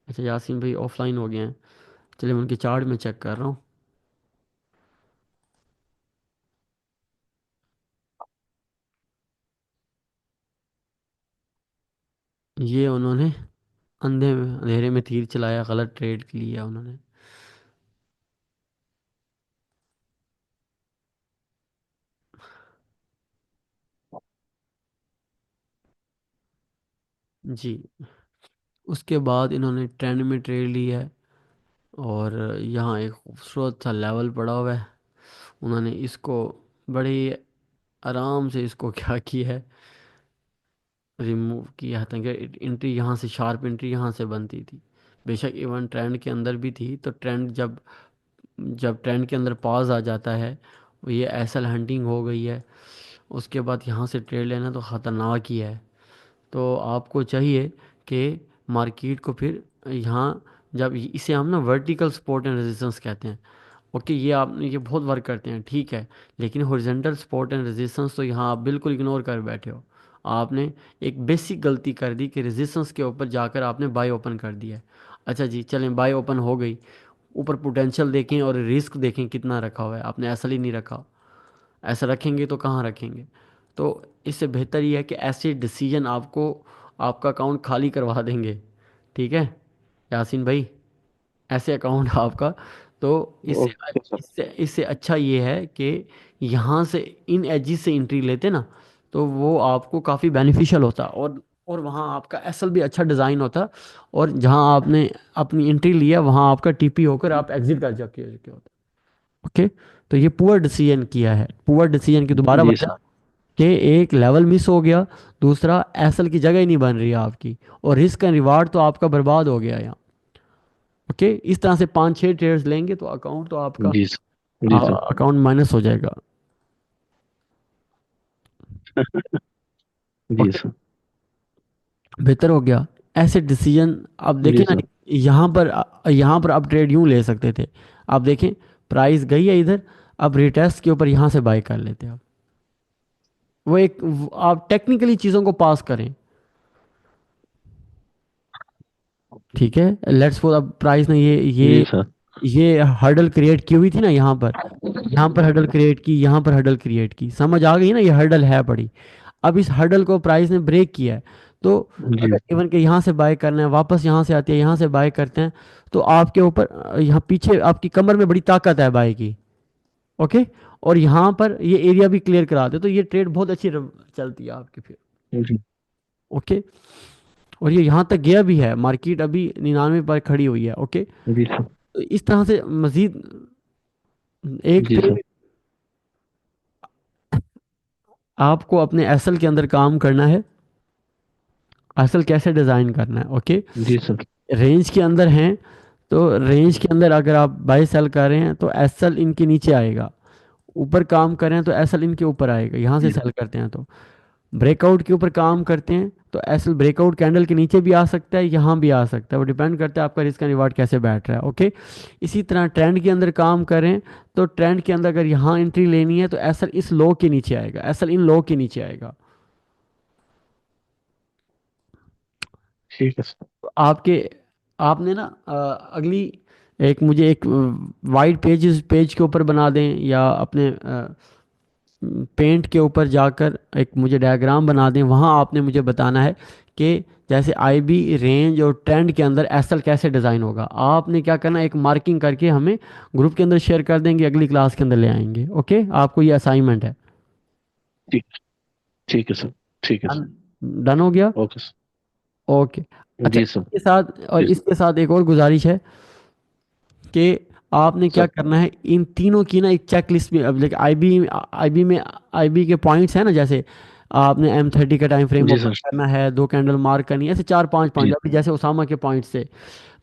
अच्छा, यासीन भाई ऑफलाइन हो गए हैं, चलिए मैं उनके चार्ट में चेक कर रहा हूँ। ये उन्होंने अंधेरे में तीर चलाया, गलत ट्रेड लिया उन्होंने। जी। उसके बाद इन्होंने ट्रेंड में ट्रेड ली है, और यहाँ एक खूबसूरत सा लेवल पड़ा हुआ है, उन्होंने इसको बड़े आराम से इसको क्या किया है, रिमूव किया, ताकि एंट्री यहाँ से, शार्प एंट्री यहाँ से बनती थी। बेशक इवन ट्रेंड के अंदर भी थी, तो ट्रेंड जब जब ट्रेंड के अंदर पॉज आ जाता है, ये एसएल हंटिंग हो गई है, उसके बाद यहाँ से ट्रेड लेना तो ख़तरनाक ही है। तो आपको चाहिए कि मार्केट को फिर यहाँ, जब इसे हम ना वर्टिकल सपोर्ट एंड रेजिस्टेंस कहते हैं, ओके, ये आप ये बहुत वर्क करते हैं, ठीक है, लेकिन हॉरिजॉन्टल सपोर्ट एंड रेजिस्टेंस तो यहाँ आप बिल्कुल इग्नोर कर बैठे हो। आपने एक बेसिक गलती कर दी कि रेजिस्टेंस के ऊपर जाकर आपने बाय ओपन कर दिया है। अच्छा जी, चलें, बाय ओपन हो गई, ऊपर पोटेंशियल देखें और रिस्क देखें कितना रखा हुआ है, आपने ऐसा ही नहीं रखा। ऐसा रखेंगे तो कहाँ रखेंगे? तो इससे बेहतर ये है कि ऐसे डिसीजन आपको आपका अकाउंट खाली करवा देंगे, ठीक है यासीन भाई, ऐसे अकाउंट आपका। तो इससे ओके सर। इससे इससे अच्छा ये है कि यहाँ से इन एजिस से एंट्री लेते ना, तो वो आपको काफ़ी बेनिफिशियल होता, और वहाँ आपका एसएल भी अच्छा डिज़ाइन होता, और जहाँ आपने अपनी एंट्री लिया वहाँ आपका टीपी होकर आप एग्जिट कर जाके होता। ओके। तो ये पुअर डिसीजन किया है, पुअर डिसीजन की दोबारा जी वजह सर। कि एक लेवल मिस हो गया, दूसरा एसएल की जगह ही नहीं बन रही है आपकी, और रिस्क एंड रिवार्ड तो आपका बर्बाद हो गया यहाँ। ओके, इस तरह से 5-6 ट्रेड्स लेंगे तो अकाउंट तो आपका, जी सर। जी सर। अकाउंट माइनस हो जाएगा। जी ओके, सर। बेहतर हो गया ऐसे डिसीजन। अब देखें जी ना, सर। यहाँ पर आप ट्रेड यूं ले सकते थे, आप देखें प्राइस गई है इधर, अब रिटेस्ट के ऊपर यहाँ से बाय कर लेते हैं आप। आप टेक्निकली चीज़ों को पास करें, ठीक है। लेट्स सपोज अब प्राइस ने जी सर। ये हर्डल क्रिएट की हुई थी ना, यहाँ पर हर्डल क्रिएट की, यहाँ पर हर्डल क्रिएट की, समझ आ गई ना, ये हर्डल है बड़ी। अब इस हर्डल को प्राइस ने ब्रेक किया है, तो जी अगर इवन के यहाँ से बाय करना है, वापस यहाँ से आती है, यहाँ से बाय करते हैं, तो आपके ऊपर यहाँ पीछे आपकी कमर में बड़ी ताकत है बाय की। ओके, और यहाँ पर ये एरिया भी क्लियर करा दे, तो ये ट्रेड बहुत अच्छी चलती है आपकी फिर। जी। ओके, और ये यहाँ तक गया भी है, मार्केट अभी 99 पर खड़ी हुई है। ओके, जी सर। तो इस तरह से मजीद एक जी सर। ट्रेड आपको अपने एसएल के अंदर काम करना है, एसएल कैसे डिज़ाइन करना है। ओके, जी सर। रेंज के अंदर हैं, तो रेंज के अंदर अगर आप बाय सेल कर रहे हैं तो एसएल इनके नीचे आएगा, ऊपर काम कर रहे हैं तो एसएल इनके ऊपर आएगा, यहाँ से जी सेल करते हैं तो ब्रेकआउट के ऊपर काम करते हैं तो एसएल ब्रेकआउट कैंडल के नीचे भी आ सकता है, यहाँ भी आ सकता है, वो डिपेंड करता है आपका रिस्क एंड रिवार्ड कैसे बैठ रहा है। ओके, इसी तरह ट्रेंड के अंदर काम करें, तो ट्रेंड के अंदर अगर यहाँ एंट्री लेनी है तो एसएल इस लो के नीचे आएगा, एसएल इन लो के नीचे आएगा। ठीक है सर। तो आपके आपने ना अगली एक मुझे एक वाइट पेज के ऊपर बना दें, या अपने पेंट के ऊपर जाकर एक मुझे डायग्राम बना दें, वहाँ आपने मुझे बताना है कि जैसे आईबी रेंज और ट्रेंड के अंदर एसएल कैसे डिज़ाइन होगा। आपने क्या करना है, एक मार्किंग करके हमें ग्रुप के अंदर शेयर कर देंगे, अगली क्लास के अंदर ले आएंगे। ओके, आपको ये असाइनमेंट है। ठीक। ठीक है सर। ठीक है डन, सर। डन हो गया। Okay sir. ओके। अच्छा, जी सर। इसके साथ और जी सर। इसके साथ एक और गुजारिश है कि आपने क्या सर। करना है, इन तीनों की ना एक चेक लिस्ट भी, अब लाइक आईबी में आईबी के पॉइंट्स है ना, जैसे आपने M30 का टाइम फ्रेम जी ओपन सर। करना है, 2 कैंडल मार्क करनी है, ऐसे 4-5 पॉइंट, जी। अभी जैसे उसामा के पॉइंट्स थे।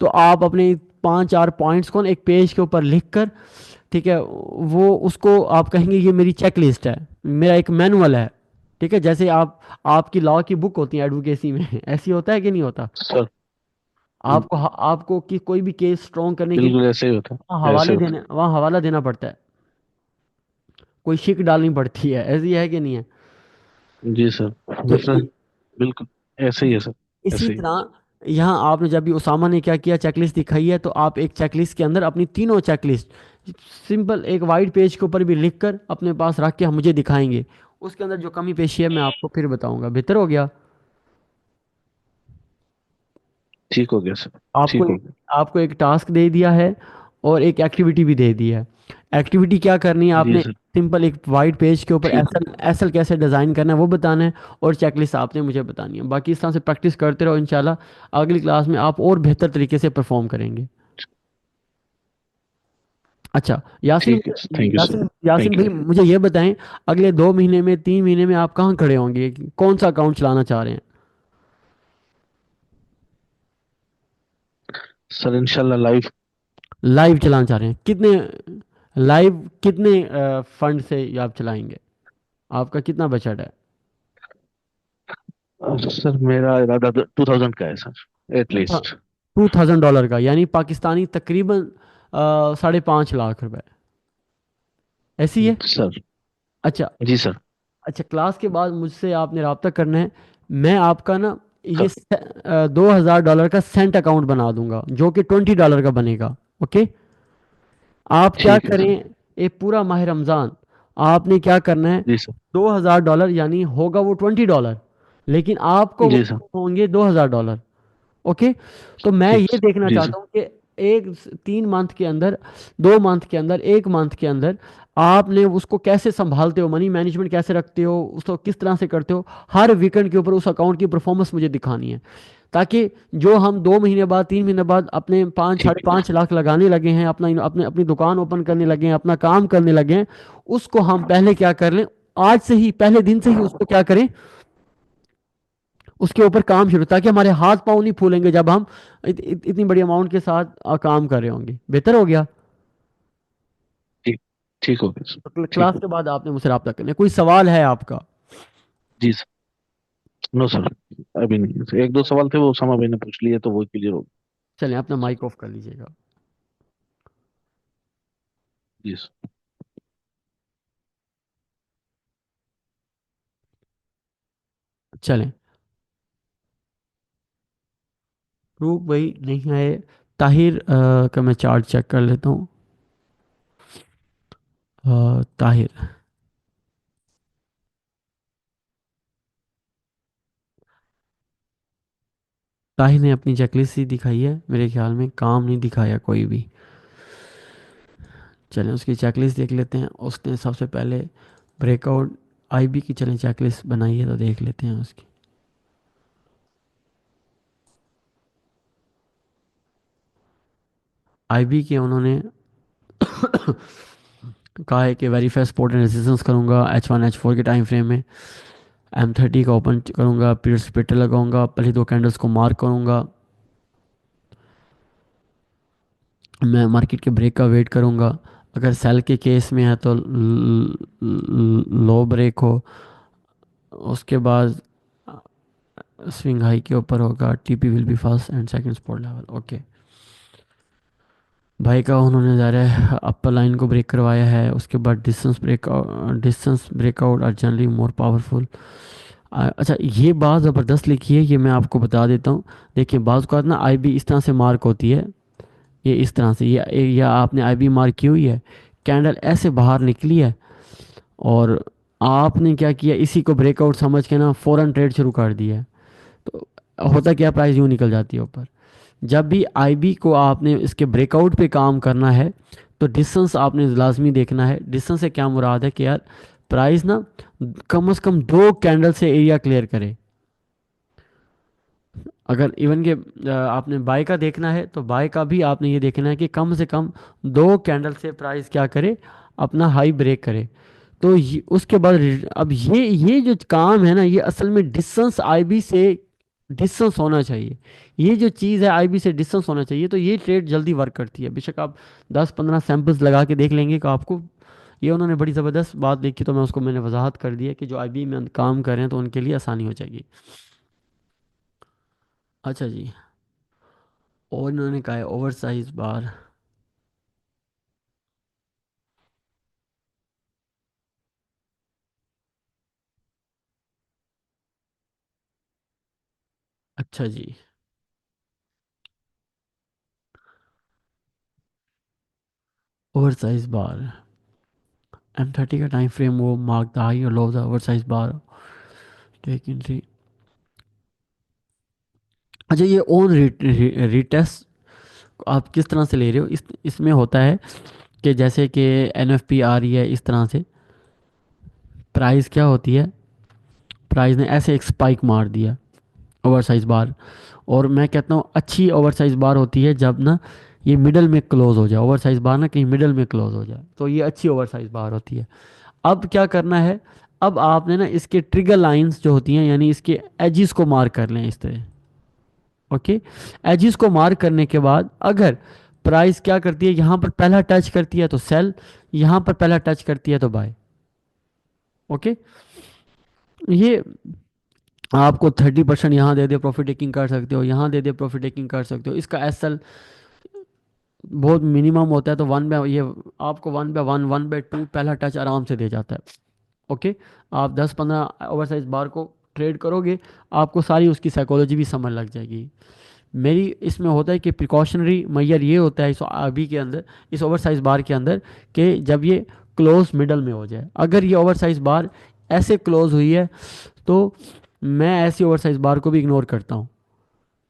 तो आप अपने 5-4 पॉइंट्स को ना एक पेज के ऊपर लिख कर, ठीक है, वो उसको आप कहेंगे ये मेरी चेक लिस्ट है, मेरा एक मैनुअल है। ठीक है, जैसे आपकी लॉ की बुक होती है एडवोकेसी में ऐसी होता है कि नहीं होता? सर। आपको कि कोई भी केस स्ट्रॉन्ग करने के लिए बिल्कुल ऐसे ही होता वहाँ है, ऐसे होता वहाँ हवाला देना पड़ता है, कोई शिक डालनी पड़ती है, ऐसी है कि नहीं है? है। जी सर। तो डिफरेंट। बिल्कुल ऐसे ही है सर। इसी ऐसे ही। तरह यहाँ आपने जब भी उसामा ने क्या किया, चेकलिस्ट दिखाई है, तो आप एक चेकलिस्ट के अंदर अपनी तीनों चेकलिस्ट सिंपल एक वाइट पेज के ऊपर भी लिख कर अपने पास रख के हम मुझे दिखाएंगे। उसके अंदर जो कमी पेशी है मैं आपको फिर बताऊंगा। बेहतर हो गया। ठीक हो गया सर। आपको ठीक हो एक गया। आपको एक टास्क दे दिया है और एक एक्टिविटी भी दे दी है। एक्टिविटी क्या करनी है, जी आपने सर। सिंपल एक वाइट पेज के ऊपर ठीक। एसएल एसएल कैसे डिज़ाइन करना है वो बताना है, और चेकलिस्ट आपने मुझे बतानी है। बाकी इस तरह से प्रैक्टिस करते रहो, इंशाल्लाह अगली क्लास में आप और बेहतर तरीके से परफॉर्म करेंगे। अच्छा, यासिन, ठीक है। Thank you sir. Yasin thank you. भाई मुझे ये बताएं, अगले 2 महीने में 3 महीने में आप कहाँ खड़े होंगे, कौन सा अकाउंट चलाना चाह रहे हैं? सर इंशाल्लाह लाइव। लाइव चलाना चाह रहे हैं? कितने लाइव कितने फंड से ये आप चलाएंगे? आपका कितना बजट है? सर मेरा इरादा 2000 का है सर, हाँ, एटलीस्ट। $2000 का, यानी पाकिस्तानी तकरीबन 5.5 लाख रुपए, ऐसी है? सर। अच्छा। जी सर। अच्छा, क्लास के बाद मुझसे आपने रब्ता करना है। मैं आपका ना ये सर। $2000 का सेंट अकाउंट बना दूंगा, जो कि $20 का बनेगा। ओके, आप क्या ठीक है करें, सर। ये पूरा माह रमज़ान आपने क्या करना है, जी सर। $2000, यानी होगा वो $20, लेकिन आपको वो जी सर। होंगे $2000। ओके, तो मैं ठीक ये सर। देखना जी सर। चाहता हूँ कि 3 मंथ के अंदर, 2 मंथ के अंदर, 1 मंथ के अंदर आपने उसको कैसे संभालते हो, मनी मैनेजमेंट कैसे रखते हो, उसको किस तरह से करते हो। हर वीकेंड के ऊपर उस अकाउंट की परफॉर्मेंस मुझे दिखानी है, ताकि जो हम 2 महीने बाद, 3 महीने बाद अपने पाँच ठीक साढ़े है। पाँच लाख लगाने लगे हैं, अपने अपनी दुकान ओपन करने लगे हैं, अपना काम करने लगे हैं, उसको हम पहले क्या कर लें, आज से ही, पहले दिन से ही उसको क्या करें, उसके ऊपर काम शुरू, ताकि हमारे हाथ पाँव नहीं फूलेंगे जब हम इतनी बड़ी अमाउंट के साथ काम कर रहे होंगे। बेहतर हो गया। ठीक। ठीक हो गया सर। तो ठीक क्लास हो के गया। बाद आपने मुझसे रब्ता करना है। कोई सवाल है आपका? जी सर। नो सर, अभी नहीं सर। एक दो सवाल थे, वो समा भाई ने पूछ लिए तो वो क्लियर हो गया। चलें, अपना माइक ऑफ कर लीजिएगा। जी सर। चलें, रूप भाई नहीं आए। ताहिर का मैं चार्ट चेक कर लेता हूँ। ताहिर, ताहिर ने अपनी चेकलिस्ट ही दिखाई है, मेरे ख्याल में काम नहीं दिखाया कोई भी। चलें उसकी चेकलिस्ट देख लेते हैं। उसने सबसे पहले ब्रेकआउट आईबी की, चलें चेकलिस्ट बनाई है तो देख लेते हैं उसकी। आईबी के उन्होंने कहा है कि वेरीफाई सपोर्ट एंड रेजिस्टेंस करूंगा H1 H4 के टाइम फ्रेम में, M30 का ओपन करूंगा, पीरियड स्प्लिटर लगाऊंगा, पहले 2 कैंडल्स को मार्क करूंगा, मैं मार्केट के ब्रेक का वेट करूंगा। अगर सेल के केस में है तो लो ब्रेक हो, उसके बाद स्विंग हाई के ऊपर होगा, TP will be first and second support level. Okay, भाई का उन्होंने ज़रा अपर लाइन को ब्रेक करवाया है, उसके बाद distance breakout are generally more powerful. अच्छा, ये बात ज़बरदस्त लिखी है, ये मैं आपको बता देता हूँ। देखिए बाज़ का ना आई बी इस तरह से मार्क होती है, ये इस तरह से, ये आपने आई बी मार्क की हुई है, कैंडल ऐसे बाहर निकली है, और आपने क्या किया, इसी को ब्रेकआउट समझ के ना फ़ौरन ट्रेड शुरू कर दिया है। तो होता क्या, प्राइस यूँ निकल जाती है ऊपर। जब भी आईबी को आपने इसके ब्रेकआउट पे काम करना है, तो डिस्टेंस आपने लाजमी देखना है। डिस्टेंस से क्या मुराद है कि यार प्राइस ना कम से कम 2 कैंडल से एरिया क्लियर करे। अगर इवन के आपने बाय का देखना है, तो बाय का भी आपने ये देखना है कि कम से कम 2 कैंडल से प्राइस क्या करे, अपना हाई ब्रेक करे। तो उसके बाद अब ये जो काम है ना, ये असल में डिस्टेंस आईबी से डिस्टेंस होना चाहिए। ये जो चीज़ है आईबी से डिस्टेंस होना चाहिए, तो ये ट्रेड जल्दी वर्क करती है। बेशक आप 10-15 सैंपल्स लगा के देख लेंगे कि आपको, ये उन्होंने बड़ी ज़बरदस्त बात लिखी, तो मैंने वजाहत कर दिया कि जो आईबी में काम कर रहे हैं तो उनके लिए आसानी हो जाएगी। अच्छा जी, और इन्होंने कहा है ओवर साइज बार। अच्छा जी, ओवर साइज बार M30 का टाइम फ्रेम, वो मार्क द हाई और low of the over size bar, take entry. अच्छा, ये ऑन रीटेस्ट आप किस तरह से ले रहे हो, इसमें होता है कि जैसे कि NFP आ रही है इस तरह से, प्राइस क्या होती है, प्राइस ने ऐसे एक स्पाइक मार दिया, ओवर साइज बार। और मैं कहता हूँ अच्छी ओवर साइज बार होती है जब ना ये मिडल में क्लोज हो जाए, ओवर साइज बार ना कहीं मिडल में क्लोज हो जाए, तो ये अच्छी ओवर साइज बार होती है। अब क्या करना है, अब आपने ना इसके ट्रिगर लाइंस जो होती हैं, यानी इसके एजिस को मार्क कर लें इस तरह। ओके, एजिस को मार्क करने के बाद अगर प्राइस क्या करती है, यहाँ पर पहला टच करती है तो सेल, यहाँ पर पहला टच करती है तो बाय। ओके, ये आपको 30% यहाँ दे दे प्रॉफिट टेकिंग कर सकते हो, यहाँ दे दे प्रॉफिट टेकिंग कर सकते हो। इसका एसएल बहुत मिनिमम होता है, तो वन बाय ये आपको 1/1 1/2 पहला टच आराम से दे जाता है। ओके, आप 10-15 ओवर साइज बार को ट्रेड करोगे, आपको सारी उसकी साइकोलॉजी भी समझ लग जाएगी। मेरी इसमें होता है कि प्रिकॉशनरी मैयर ये होता है इस अभी के अंदर, इस ओवर साइज बार के अंदर, कि जब ये क्लोज मिडल में हो जाए, अगर ये ओवर साइज बार ऐसे क्लोज हुई है, तो मैं ऐसी ओवर साइज बार को भी इग्नोर करता हूँ।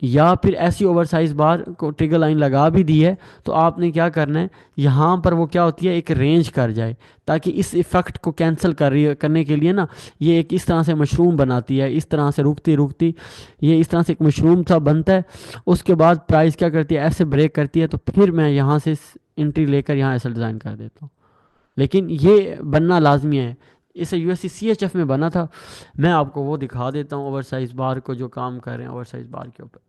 या फिर ऐसी ओवर साइज बार को ट्रिगर लाइन लगा भी दी है, तो आपने क्या करना है, यहाँ पर वो क्या होती है, एक रेंज कर जाए, ताकि इस इफेक्ट को कैंसिल करने के लिए ना, ये एक इस तरह से मशरूम बनाती है, इस तरह से रुकती रुकती ये इस तरह से एक मशरूम सा बनता है। उसके बाद प्राइस क्या करती है, ऐसे ब्रेक करती है, तो फिर मैं यहाँ से एंट्री लेकर यहाँ ऐसा डिज़ाइन कर देता हूँ। लेकिन ये बनना लाजमी है, इसे यूएससी CHF में बना था। मैं आपको वो दिखा देता हूँ ओवर साइज बार को, जो काम कर रहे हैं ओवर साइज बार के ऊपर।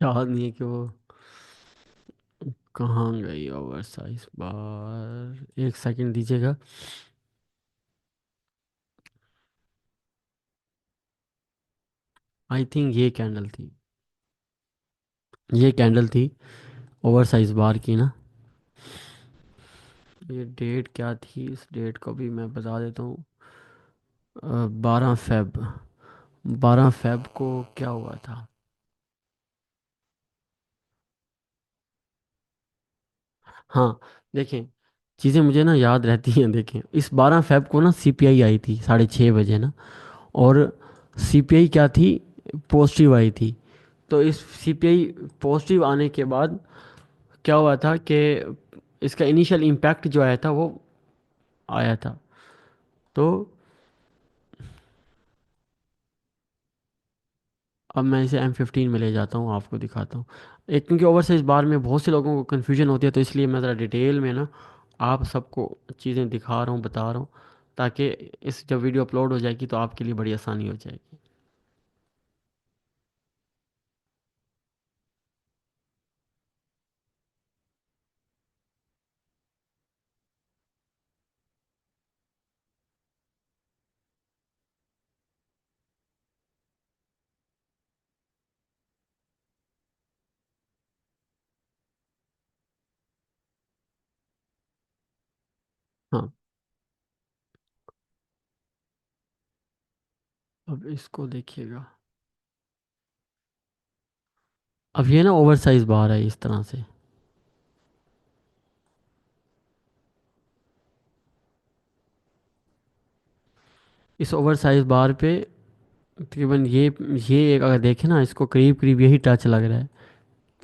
याद नहीं है कि वो कहाँ गई ओवर साइज बार, एक सेकंड दीजिएगा। आई थिंक ये कैंडल थी, ये कैंडल थी ओवर साइज बार की ना। ये डेट क्या थी, इस डेट को भी मैं बता देता हूँ। 12 फेब, 12 फेब को क्या हुआ था। हाँ, देखें, चीज़ें मुझे ना याद रहती हैं। देखें, इस 12 फेब को ना CPI आई थी 6:30 बजे ना, और CPI क्या थी, पॉजिटिव आई थी। तो इस CPI पॉजिटिव आने के बाद क्या हुआ था कि इसका इनिशियल इम्पैक्ट जो आया था वो आया था। तो अब मैं इसे M15 में ले जाता हूँ, आपको दिखाता हूँ। एक, क्योंकि ओवर साइज़ बार में बहुत से लोगों को कन्फ्यूजन होती है, तो इसलिए मैं ज़रा डिटेल में ना आप सबको चीज़ें दिखा रहा हूँ, बता रहा हूँ, ताकि इस जब वीडियो अपलोड हो जाएगी तो आपके लिए बड़ी आसानी हो जाएगी। हाँ, अब इसको देखिएगा। अब ये ना ओवर साइज़ बार है इस तरह से। इस ओवर साइज़ बार पे तकरीबन ये एक अगर देखें ना, इसको करीब करीब यही टच लग रहा है,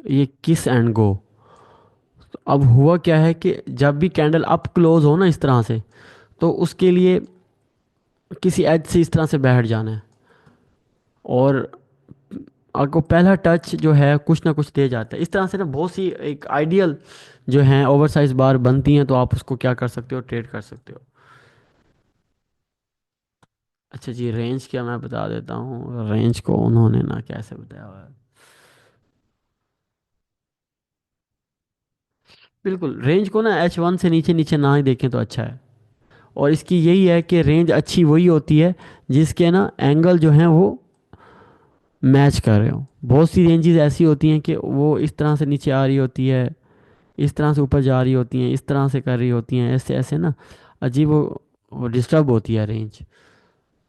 ये किस एंड गो। तो अब हुआ क्या है कि जब भी कैंडल अप क्लोज हो ना इस तरह से, तो उसके लिए किसी एज से इस तरह से बैठ जाना है, और आपको पहला टच जो है कुछ ना कुछ दे जाता है। इस तरह से ना बहुत सी एक आइडियल जो है ओवर साइज बार बनती हैं, तो आप उसको क्या कर सकते हो, ट्रेड कर सकते हो। अच्छा जी, रेंज क्या मैं बता देता हूँ, रेंज को उन्होंने ना कैसे बताया हुआ है। बिल्कुल, रेंज को ना H1 से नीचे नीचे ना ही देखें तो अच्छा है। और इसकी यही है कि रेंज अच्छी वही होती है जिसके ना एंगल जो हैं वो मैच कर रहे हो। बहुत सी रेंजेस ऐसी होती हैं कि वो इस तरह से नीचे आ रही होती है, इस तरह से ऊपर जा रही होती हैं, इस तरह से कर रही होती हैं, ऐसे ऐसे ना अजीब वो डिस्टर्ब होती है रेंज।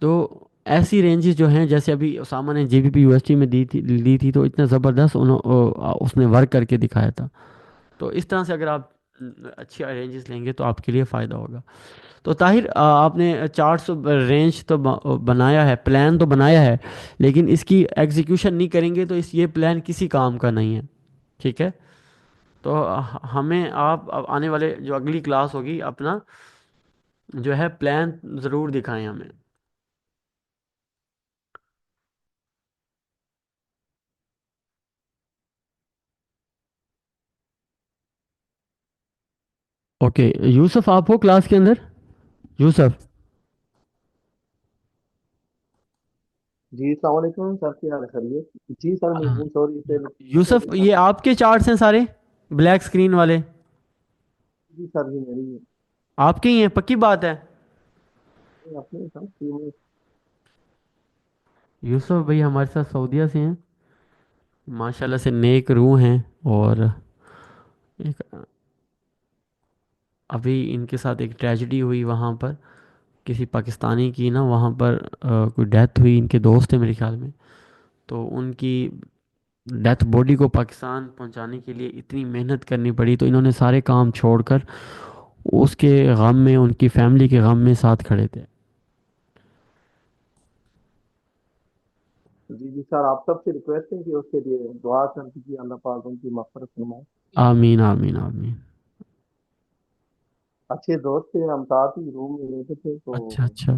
तो ऐसी रेंजेस जो हैं, जैसे अभी ओसामा ने JBP यूएसटी में ली थी, तो इतना ज़बरदस्त उसने वर्क करके दिखाया था। तो इस तरह से अगर आप अच्छी रेंजेस लेंगे तो आपके लिए फ़ायदा होगा। तो ताहिर, आपने 400 रेंज तो बनाया है, प्लान तो बनाया है, लेकिन इसकी एग्जीक्यूशन नहीं करेंगे तो इस ये प्लान किसी काम का नहीं है। ठीक है। तो हमें आप अब आने वाले जो अगली क्लास होगी अपना जो है प्लान ज़रूर दिखाएं हमें। ओके, यूसुफ आप हो क्लास के अंदर? यूसुफ। जी सलाम वालेकुम सर, क्या हाल है? खैरियत जी सर, हाँ, मैं sorry sir, Yusuf, sorry sir. ये आपके चार्ट्स हैं सारे, ब्लैक स्क्रीन वाले? जी सर, जी मेरी है। आपके ही हैं, पक्की बात है? ये अपने सर टीम में। यूसुफ भाई हमारे साथ सऊदीया से हैं, माशाल्लाह से नेक रूह हैं। और एक अभी इनके साथ एक ट्रेजेडी हुई वहाँ पर, किसी पाकिस्तानी की ना वहाँ पर कोई डेथ हुई, इनके दोस्त थे मेरे ख्याल में। तो उनकी डेथ बॉडी को पाकिस्तान पहुँचाने के लिए इतनी मेहनत करनी पड़ी, तो इन्होंने सारे काम छोड़कर उसके गम में, उनकी फैमिली के गम में साथ खड़े थे। जी जी सर, आप सबसे रिक्वेस्ट है कि उसके लिए दुआ कर दीजिए, अल्लाह पाक उनकी मग़फ़िरत फरमाए। आमीन आमीन आमीन। अच्छे दोस्त थे, हम साथ ही रूम में रहते थे, तो अच्छा अच्छा।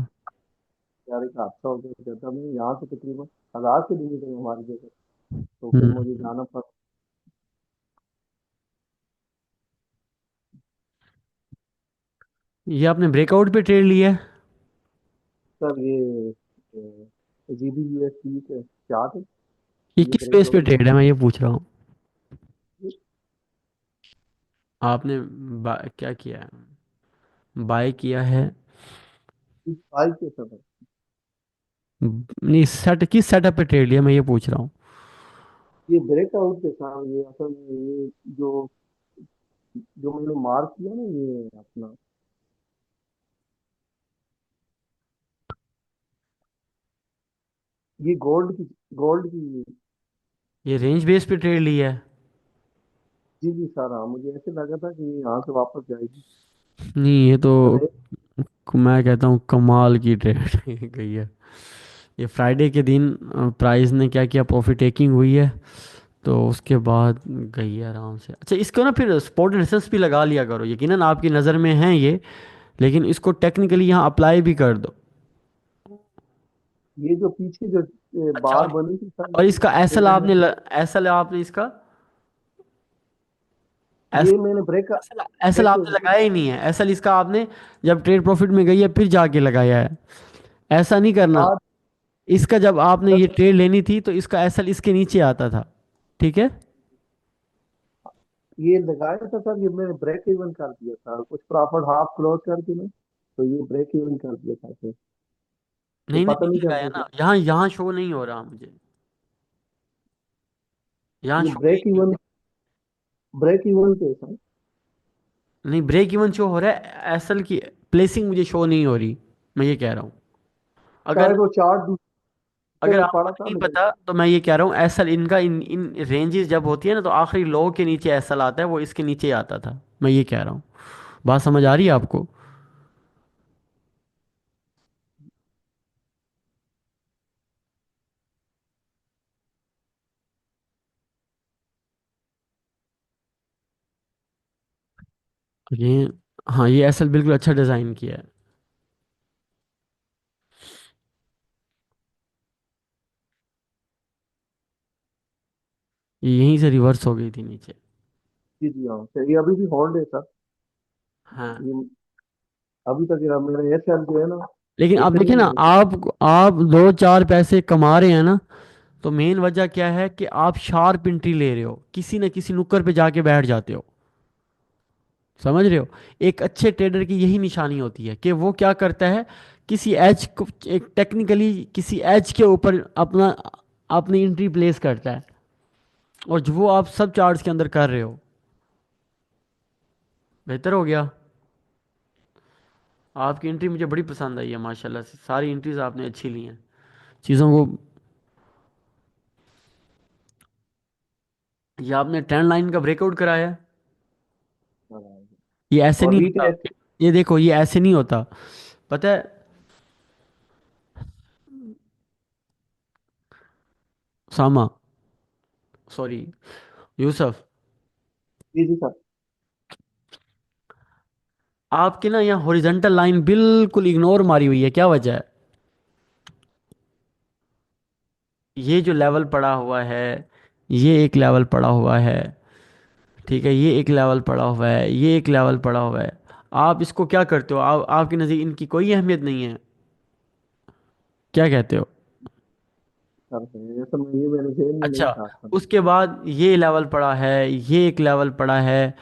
यार एक हादसा हो गया जब मैं यहाँ से तकरीबन 1000 किलोमीटर हमारी जगह, तो फिर मुझे हम्म। जाना पड़ा। ये आपने ब्रेकआउट पे ट्रेड लिया है? सर ये GBUSD के चार्ट है, ये ये किस बेस पे ब्रेकआउट। ट्रेड है, मैं ये पूछ रहा हूँ। आपने क्या किया है, बाय किया है? आई के सर, नहीं, सेट किस सेटअप पे ट्रेड लिया, मैं ये पूछ रहा हूँ। ये ब्रेकआउट के साथ, ये असल में ये जो जो मैंने मार्क किया ना, ये अपना ये गोल्ड की। ये रेंज बेस पे ट्रेड लिया है? जी जी सर, हाँ मुझे ऐसे लगा था कि ये यहाँ से वापस जाएगी। नहीं, ये तो अरे मैं कहता हूँ कमाल की ट्रेड गई है। ये फ्राइडे के दिन प्राइस ने क्या किया, प्रॉफिट टेकिंग हुई है, तो उसके बाद गई है आराम से। अच्छा, इसको ना फिर स्पॉट रेजिस्टेंस भी लगा लिया करो, यकीनन आपकी नज़र में है ये, लेकिन इसको टेक्निकली यहाँ अप्लाई भी कर दो। ये जो पीछे जो अच्छा, बार बनी थी सर, और ये इसका एसएल पेमेंट में आपने एसएल आपने इसका ये मैंने ब्रेक एसएल एसएल ब्रेक आपने लगाया ही नहीं है। एसएल इसका आपने जब ट्रेड प्रॉफिट में गई है फिर जाके लगाया है। ऐसा नहीं करना। आज इसका जब आपने ये सर ट्रेड लेनी थी तो इसका एसएल इसके नीचे आता था। ठीक है। ये लगाया था सर, ये मैंने ब्रेक इवन कर दिया था, कुछ प्रॉफिट हाफ क्लोज करके ना, तो ये ब्रेक इवन कर दिया था फिर, ये नहीं नहीं, पता नहीं नहीं लगाया चलता ना, था। यहाँ यहाँ शो नहीं हो रहा मुझे। यहाँ ये शो ही नहीं हो ब्रेक इवन पे सर। रहा। नहीं, ब्रेक इवन शो हो रहा है, एसएल की प्लेसिंग मुझे शो नहीं हो रही। मैं ये कह रहा हूँ। अगर शायद वो चार्ट दूसरे अगर में आपको पड़ा था नहीं लेकिन। पता तो मैं ये कह रहा हूँ, एसएल इनका इन इन रेंजेस जब होती है ना तो आखिरी लो के नीचे एसएल आता है, वो इसके नीचे आता था। मैं ये कह रहा हूँ। बात समझ आ रही है आपको? ये, हाँ, ये एसएल बिल्कुल अच्छा डिज़ाइन किया है। ये यहीं से रिवर्स हो गई थी नीचे। जी जी हाँ सर, ये अभी भी होल्ड है सर। हाँ, ये अभी तक ये मेरा एस एल जो है ना, लेकिन आप दिख रही देखिए है ना, मेरे को। आप दो चार पैसे कमा रहे हैं ना, तो मेन वजह क्या है कि आप शार्प एंट्री ले रहे हो, किसी न किसी नुक्कड़ पे जाके बैठ जाते हो। समझ रहे हो? एक अच्छे ट्रेडर की यही निशानी होती है कि वो क्या करता है, किसी एज को, एक टेक्निकली किसी एज के ऊपर अपना अपनी एंट्री प्लेस करता है, और जो वो आप सब चार्ट्स के अंदर कर रहे हो। बेहतर हो गया। आपकी एंट्री मुझे बड़ी पसंद आई है माशाल्लाह से, सारी एंट्रीज आपने अच्छी ली हैं चीज़ों को। ये आपने ट्रेंड लाइन का ब्रेकआउट कराया है। ये ऐसे और नहीं होता। रीटेस्ट। ये देखो, ये ऐसे नहीं होता, पता है सामा, सॉरी यूसुफ, जी जी सर। आपके ना यहाँ हॉरिजॉन्टल लाइन बिल्कुल इग्नोर मारी हुई है, क्या वजह है? ये जो लेवल पड़ा हुआ है, ये एक लेवल पड़ा हुआ है, ठीक है, ये एक लेवल पड़ा हुआ है, ये एक लेवल पड़ा हुआ है। आप इसको क्या करते हो? आपकी नज़र इनकी कोई अहमियत नहीं है? क्या कहते हो? सर ये तो ये मेरे जेल में नहीं अच्छा, था सर। उसके बाद ये लेवल पड़ा है, ये एक लेवल पड़ा है,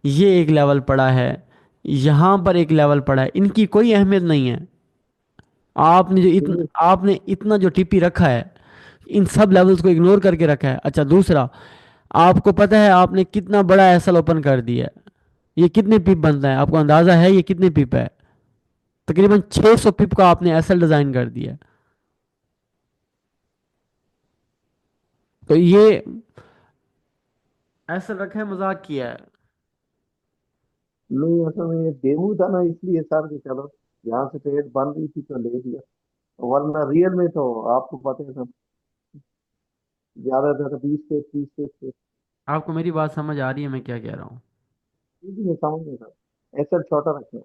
ये एक लेवल पड़ा है, यहाँ पर एक लेवल पड़ा है, इनकी कोई अहमियत नहीं है। ठीक आपने इतना जो टीपी रखा है, इन सब लेवल्स को इग्नोर करके रखा है। अच्छा, दूसरा, आपको पता है आपने कितना बड़ा एसएल ओपन कर दिया है? ये कितने पिप बनता है, आपको अंदाजा है ये कितने पिप है? तकरीबन 600 पिप का आपने एसएल डिजाइन कर दिया है। तो ये एसएल रखा है, मजाक किया है। नहीं, असल में ये डेमो था ना, इसलिए सर कि चलो यहाँ से ट्रेड बन रही थी तो ले लिया, वरना रियल में तो आपको पता है सर, ज्यादा ज्यादा 20 से 30 से। आपको मेरी बात समझ आ रही है मैं क्या कह रहा हूँ? जी मैं समझ नहीं सर, ऐसा छोटा रखें।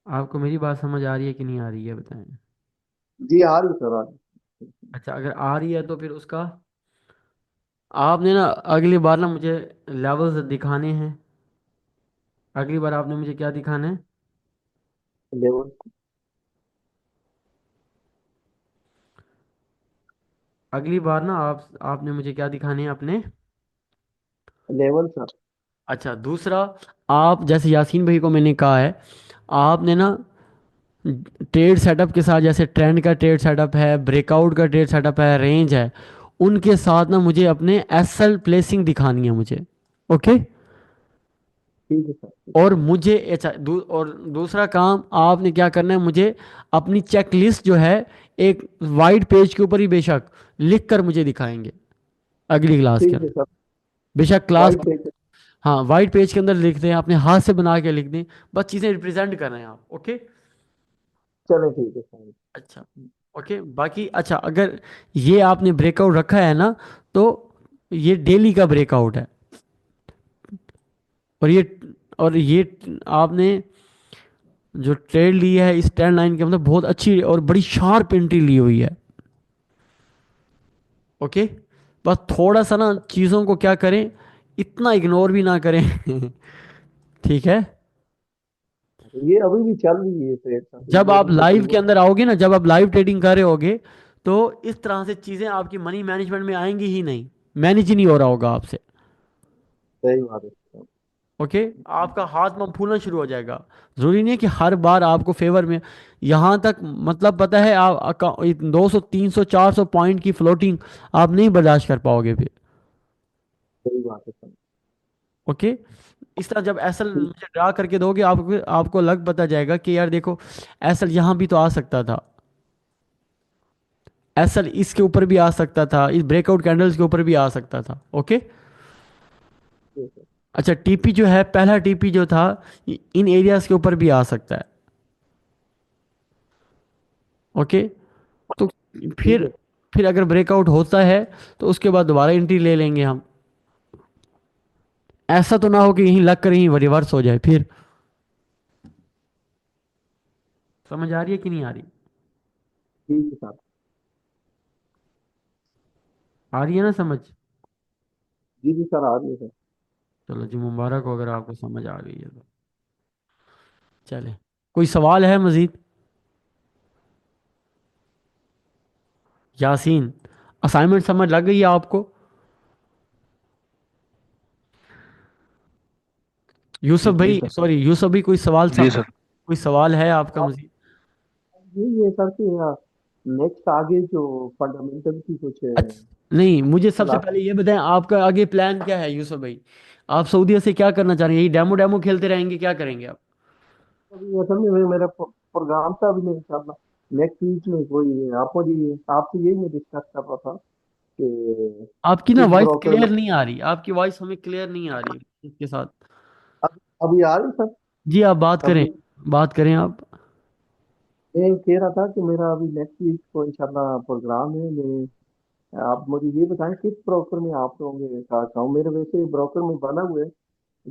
आपको मेरी बात समझ आ रही है कि नहीं आ रही है, बताएं। जी आ रही सर, आ रही। अच्छा, अगर आ रही है तो फिर उसका, आपने ना अगली बार ना मुझे लेवल्स दिखाने हैं। अगली बार आपने मुझे क्या दिखाना है? लेवल अगली बार ना आपने मुझे क्या दिखाने हैं अपने? Level sir. अच्छा, दूसरा, आप जैसे यासीन भाई को मैंने कहा है, आपने ना ट्रेड सेटअप के साथ, जैसे ट्रेंड का ट्रेड सेटअप है, ब्रेकआउट का ट्रेड सेटअप है, रेंज है, उनके साथ ना मुझे अपने एसएल प्लेसिंग दिखानी है मुझे। ओके। ठीक है सर, ठीक। और मुझे अच्छा और दूसरा काम आपने क्या करना है, मुझे अपनी चेक लिस्ट जो है, एक वाइट पेज के ऊपर ही बेशक लिख कर मुझे दिखाएंगे अगली क्लास के ठीक है अंदर। सर। बेशक क्लास, वाइट पेज। हाँ, वाइट पेज के अंदर लिख दें, अपने हाथ से बना के लिख दें, बस चीज़ें रिप्रेजेंट कर रहे हैं आप। ओके। चले ठीक है सर। अच्छा, ओके, बाकी अच्छा, अगर ये आपने ब्रेकआउट रखा है ना, तो ये डेली का ब्रेकआउट है। और ये आपने जो ट्रेड ली है इस ट्रेंड लाइन के अंदर बहुत अच्छी और बड़ी शार्प एंट्री ली हुई है। ओके, बस थोड़ा सा ना चीज़ों को क्या करें, इतना इग्नोर भी ना करें। ठीक है। ये अभी भी चल रही है ट्रेड सर, जब ये आप अभी लाइव के तकरीबन। अंदर आओगे ना, जब आप लाइव ट्रेडिंग कर रहे होगे, तो इस तरह से चीज़ें आपकी मनी मैनेजमेंट में आएंगी ही नहीं, मैनेज ही नहीं हो रहा होगा आपसे। सही बात है सर। ओके, आपका हाथ में फूलना शुरू हो जाएगा। जरूरी नहीं है कि हर बार आपको फेवर में, यहाँ तक मतलब पता है आप 200 300 400 पॉइंट की फ्लोटिंग आप नहीं बर्दाश्त कर पाओगे फिर। सही बात है सर। ओके, इस तरह जब एसल ठीक। मुझे ड्रा करके दोगे, आपको आपको लग पता जाएगा कि यार देखो, एसल यहाँ भी तो आ सकता था, एसल इसके ऊपर भी आ सकता था, इस ब्रेकआउट कैंडल्स के ऊपर भी आ सकता था। ओके। ठीक है। अच्छा, टीपी जो है, पहला टीपी जो था, इन एरियाज के ऊपर भी आ सकता है। ओके, तो ठीक है। फिर अगर ब्रेकआउट होता है तो उसके बाद दोबारा एंट्री ले लेंगे हम। ऐसा तो ना हो कि यहीं लग कर यहीं रिवर्स हो जाए फिर। समझ आ रही है कि नहीं आ रही? ठीक है सर। आ रही है ना समझ? जी जी सर, आ रही है सर। चलो जी, मुबारक हो अगर आपको समझ आ गई है तो। चले, कोई सवाल है मजीद? यासीन, असाइनमेंट समझ लग गई है आपको? यूसुफ जी भाई, सर। सॉरी यूसुफ भाई, जी सर। कोई सवाल है आपका आप मजीद? ये सर कि नेक्स्ट आगे जो फंडामेंटल की कुछ अच्छा, नहीं, मुझे सबसे क्लास। पहले ये बताएं आपका आगे प्लान क्या है यूसुफ भाई? आप सऊदीया से क्या करना चाह रहे हैं? यही डेमो डेमो खेलते रहेंगे, क्या करेंगे आप? अभी असल में मेरा प्रोग्राम था, अभी मेरे साथ नेक्स्ट वीक में कोई आप मुझे आपसे यही मैं डिस्कस कर रहा था कि आपकी ना किस वॉइस ब्रोकर में। क्लियर नहीं आ रही, आपकी वॉइस हमें क्लियर नहीं आ रही इसके साथ। अभी आ रही सर। जी, आप बात करें, अभी बात करें आप। मैं कह रहा था कि मेरा अभी नेक्स्ट वीक को इंशाल्लाह प्रोग्राम है। मैं आप मुझे ये बताएं किस ब्रोकर में आप लोगों के साथ हूँ। मेरे वैसे ब्रोकर में बना हुआ है,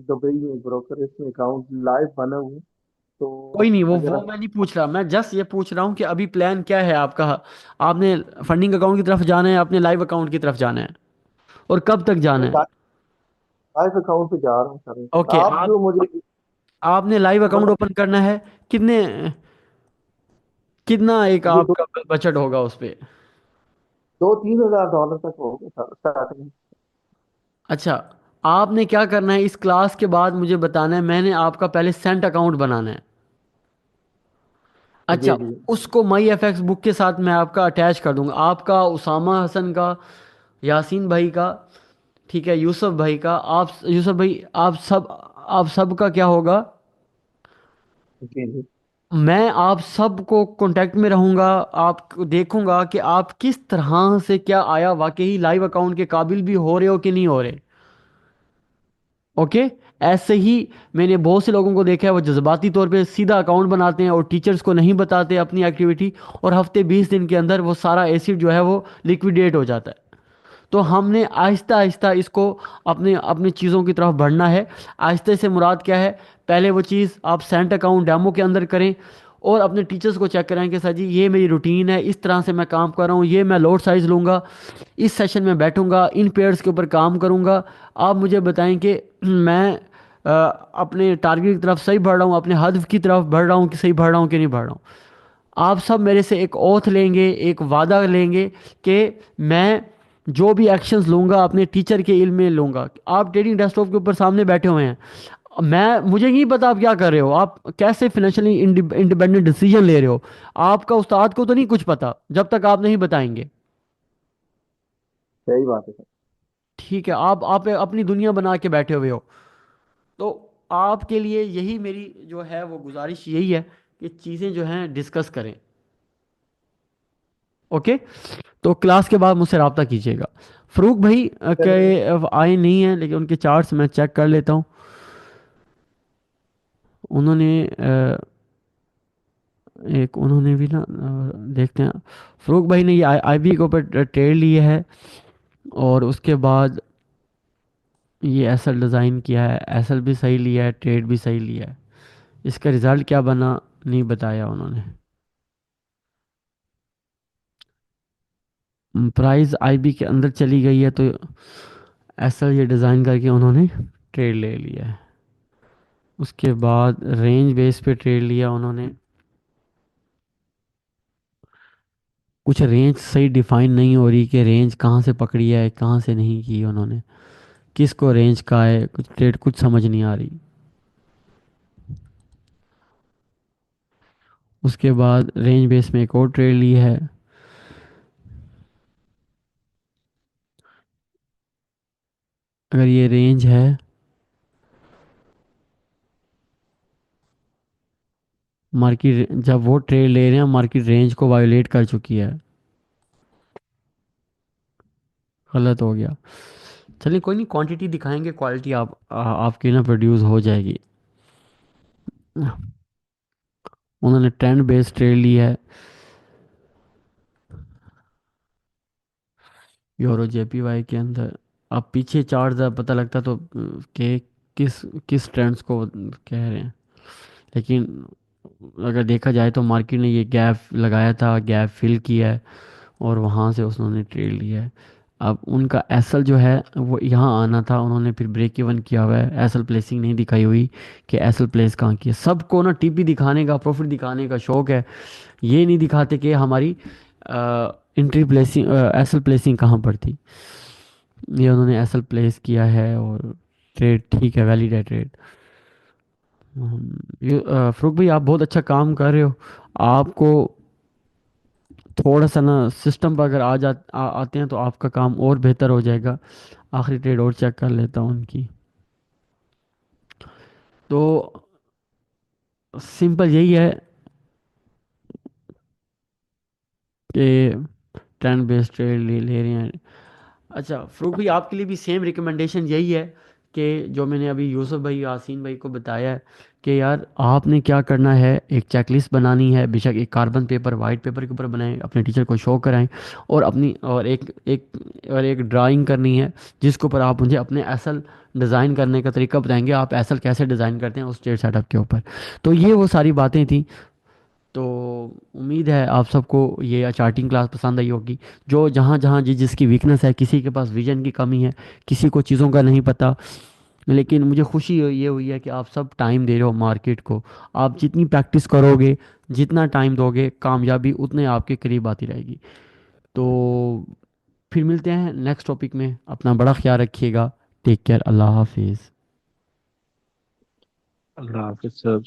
दुबई में ब्रोकर, इसमें अकाउंट लाइव बना हुआ है। कोई तो नहीं, वो अगर वो मैं नहीं पूछ रहा, मैं जस्ट ये पूछ रहा हूँ कि अभी प्लान क्या है आपका? आपने फंडिंग अकाउंट की तरफ जाना है, आपने लाइव अकाउंट की तरफ जाना है, और कब तक जाना मैं है? लाइव अकाउंट पे जा रहा हूँ सर। ओके, आप जो मुझे आपने लाइव अकाउंट मतलब ओपन करना है। कितने, कितना एक ये आपका बजट होगा उस पे? 2-3 हज़ार डॉलर तक हो गया सर स्टार्टिंग। अच्छा, आपने क्या करना है, इस क्लास के बाद मुझे बताना है, मैंने आपका पहले सेंट अकाउंट बनाना है। जी अच्छा, जी। उसको माई एफ एक्स बुक के साथ मैं आपका अटैच कर दूंगा, आपका, उसामा हसन का, यासीन भाई का, ठीक है, यूसुफ भाई का। आप यूसुफ भाई, आप सब का क्या होगा, जी जी। मैं आप सबको कांटेक्ट में रहूंगा। आप देखूंगा कि आप किस तरह से, क्या आया वाकई लाइव अकाउंट के काबिल भी हो रहे हो कि नहीं हो रहे। ओके, ऐसे ही मैंने बहुत से लोगों को देखा है, वो जज्बाती तौर पे सीधा अकाउंट बनाते हैं और टीचर्स को नहीं बताते अपनी एक्टिविटी, और हफ्ते 20 दिन के अंदर वो सारा एसिड जो है वो लिक्विडेट हो जाता है। तो हमने आहिस्ता आहिस्ता इसको अपने अपनी चीज़ों की तरफ बढ़ना है। आहिस्ते से मुराद क्या है, पहले वो चीज़ आप सेंट अकाउंट डेमो के अंदर करें, और अपने टीचर्स को चेक कराएं कि सर जी ये मेरी रूटीन है, इस तरह से मैं काम कर रहा हूँ, ये मैं लोड साइज लूँगा, इस सेशन में बैठूंगा, इन पेयर्स के ऊपर काम करूँगा। आप मुझे बताएं कि मैं अपने टारगेट की तरफ सही बढ़ रहा हूँ, अपने हदफ की तरफ बढ़ रहा हूँ कि सही बढ़ रहा हूँ कि नहीं बढ़ रहा हूँ। आप सब मेरे से एक ओथ लेंगे, एक वादा लेंगे कि मैं जो भी एक्शंस लूंगा अपने टीचर के इल्म में लूंगा। आप ट्रेडिंग डेस्कटॉप के ऊपर सामने बैठे हुए हैं, मैं, मुझे नहीं पता आप क्या कर रहे हो, आप कैसे फाइनेंशियली इंडिपेंडेंट डिसीजन ले रहे हो, आपका उस्ताद को तो नहीं कुछ पता जब तक आप नहीं बताएंगे। सही बात है सर। ठीक है, आप अपनी दुनिया बना के बैठे हुए हो। तो आपके लिए यही मेरी जो है वो गुजारिश यही है कि चीज़ें जो हैं डिस्कस करें। ओके, तो क्लास के बाद मुझसे रब्ता कीजिएगा। फरूक भाई चलिए। के आए नहीं हैं, लेकिन उनके चार्ट्स मैं चेक कर लेता हूँ। उन्होंने एक उन्होंने भी ना देखते हैं। फरूक भाई ने ये IB के ऊपर ट्रेड लिए है, और उसके बाद ये एसल डिज़ाइन किया है, एसल भी सही लिया है, ट्रेड भी सही लिया है। इसका रिज़ल्ट क्या बना नहीं बताया उन्होंने। प्राइस आईबी के अंदर चली गई है, तो एसल ये डिज़ाइन करके उन्होंने ट्रेड ले लिया है। उसके बाद रेंज बेस पे ट्रेड लिया उन्होंने। कुछ रेंज सही डिफाइन नहीं हो रही कि रेंज कहाँ से पकड़ी है कहाँ से नहीं की उन्होंने, किसको रेंज का है, कुछ ट्रेड कुछ समझ नहीं आ रही। उसके बाद रेंज बेस में एक और ट्रेड ली है। अगर ये रेंज है, मार्केट जब वो ट्रेड ले रहे हैं मार्केट रेंज को वायोलेट कर चुकी है, गलत हो गया। चलिए कोई नहीं, क्वांटिटी दिखाएंगे, क्वालिटी आपकी ना प्रोड्यूस हो जाएगी। उन्होंने ट्रेंड बेस्ड ट्रेड ली है, यूरो जेपीवाई के अंदर। अब पीछे चार्ट पता लगता तो कि किस किस ट्रेंड्स को कह रहे हैं। लेकिन अगर देखा जाए तो मार्केट ने ये गैप लगाया था, गैप फिल किया है, और वहाँ से उन्होंने ट्रेड लिया है। अब उनका एसल जो है वो यहाँ आना था, उन्होंने फिर ब्रेक इवन किया हुआ है, एसल प्लेसिंग नहीं दिखाई हुई कि एसल प्लेस कहाँ की है। सबको ना टीपी दिखाने का, प्रॉफिट दिखाने का शौक है, ये नहीं दिखाते कि हमारी एंट्री प्लेसिंग, एसल प्लेसिंग कहाँ पर थी। ये उन्होंने एसल प्लेस किया है, और ट्रेड ठीक है, वैलिड है ट्रेड। ये फ़रूक भाई आप बहुत अच्छा काम कर रहे हो। आपको थोड़ा सा ना सिस्टम पर अगर आते हैं तो आपका काम और बेहतर हो जाएगा। आखिरी ट्रेड और चेक कर लेता हूँ उनकी। तो सिंपल यही है कि ट्रेंड बेस्ड ट्रेड ले रहे हैं। अच्छा फ़रूक भाई, आपके लिए भी सेम रिकमेंडेशन यही है कि जो मैंने अभी यूसुफ भाई यासीन भाई को बताया है, कि यार आपने क्या करना है, एक चेकलिस्ट बनानी है, बेशक एक कार्बन पेपर वाइट पेपर के ऊपर बनाएं, अपने टीचर को शो कराएं, और अपनी और एक ड्राइंग करनी है जिसके ऊपर आप मुझे अपने एसल डिज़ाइन करने का तरीका बताएंगे, आप एसल कैसे डिज़ाइन करते हैं उस स्टेट सेटअप के ऊपर। तो ये वो सारी बातें थी। तो उम्मीद है आप सबको ये चार्टिंग क्लास पसंद आई होगी। जो जहाँ जहाँ जिसकी वीकनेस है, किसी के पास विजन की कमी है, किसी को चीज़ों का नहीं पता, लेकिन मुझे खुशी ये हुई है कि आप सब टाइम दे रहे हो मार्केट को। आप जितनी प्रैक्टिस करोगे, जितना टाइम दोगे, कामयाबी उतने आपके करीब आती रहेगी। तो फिर मिलते हैं नेक्स्ट टॉपिक में, अपना बड़ा ख्याल रखिएगा। टेक केयर, अल्लाह हाफिज़। अल्लाह हाफिज सर।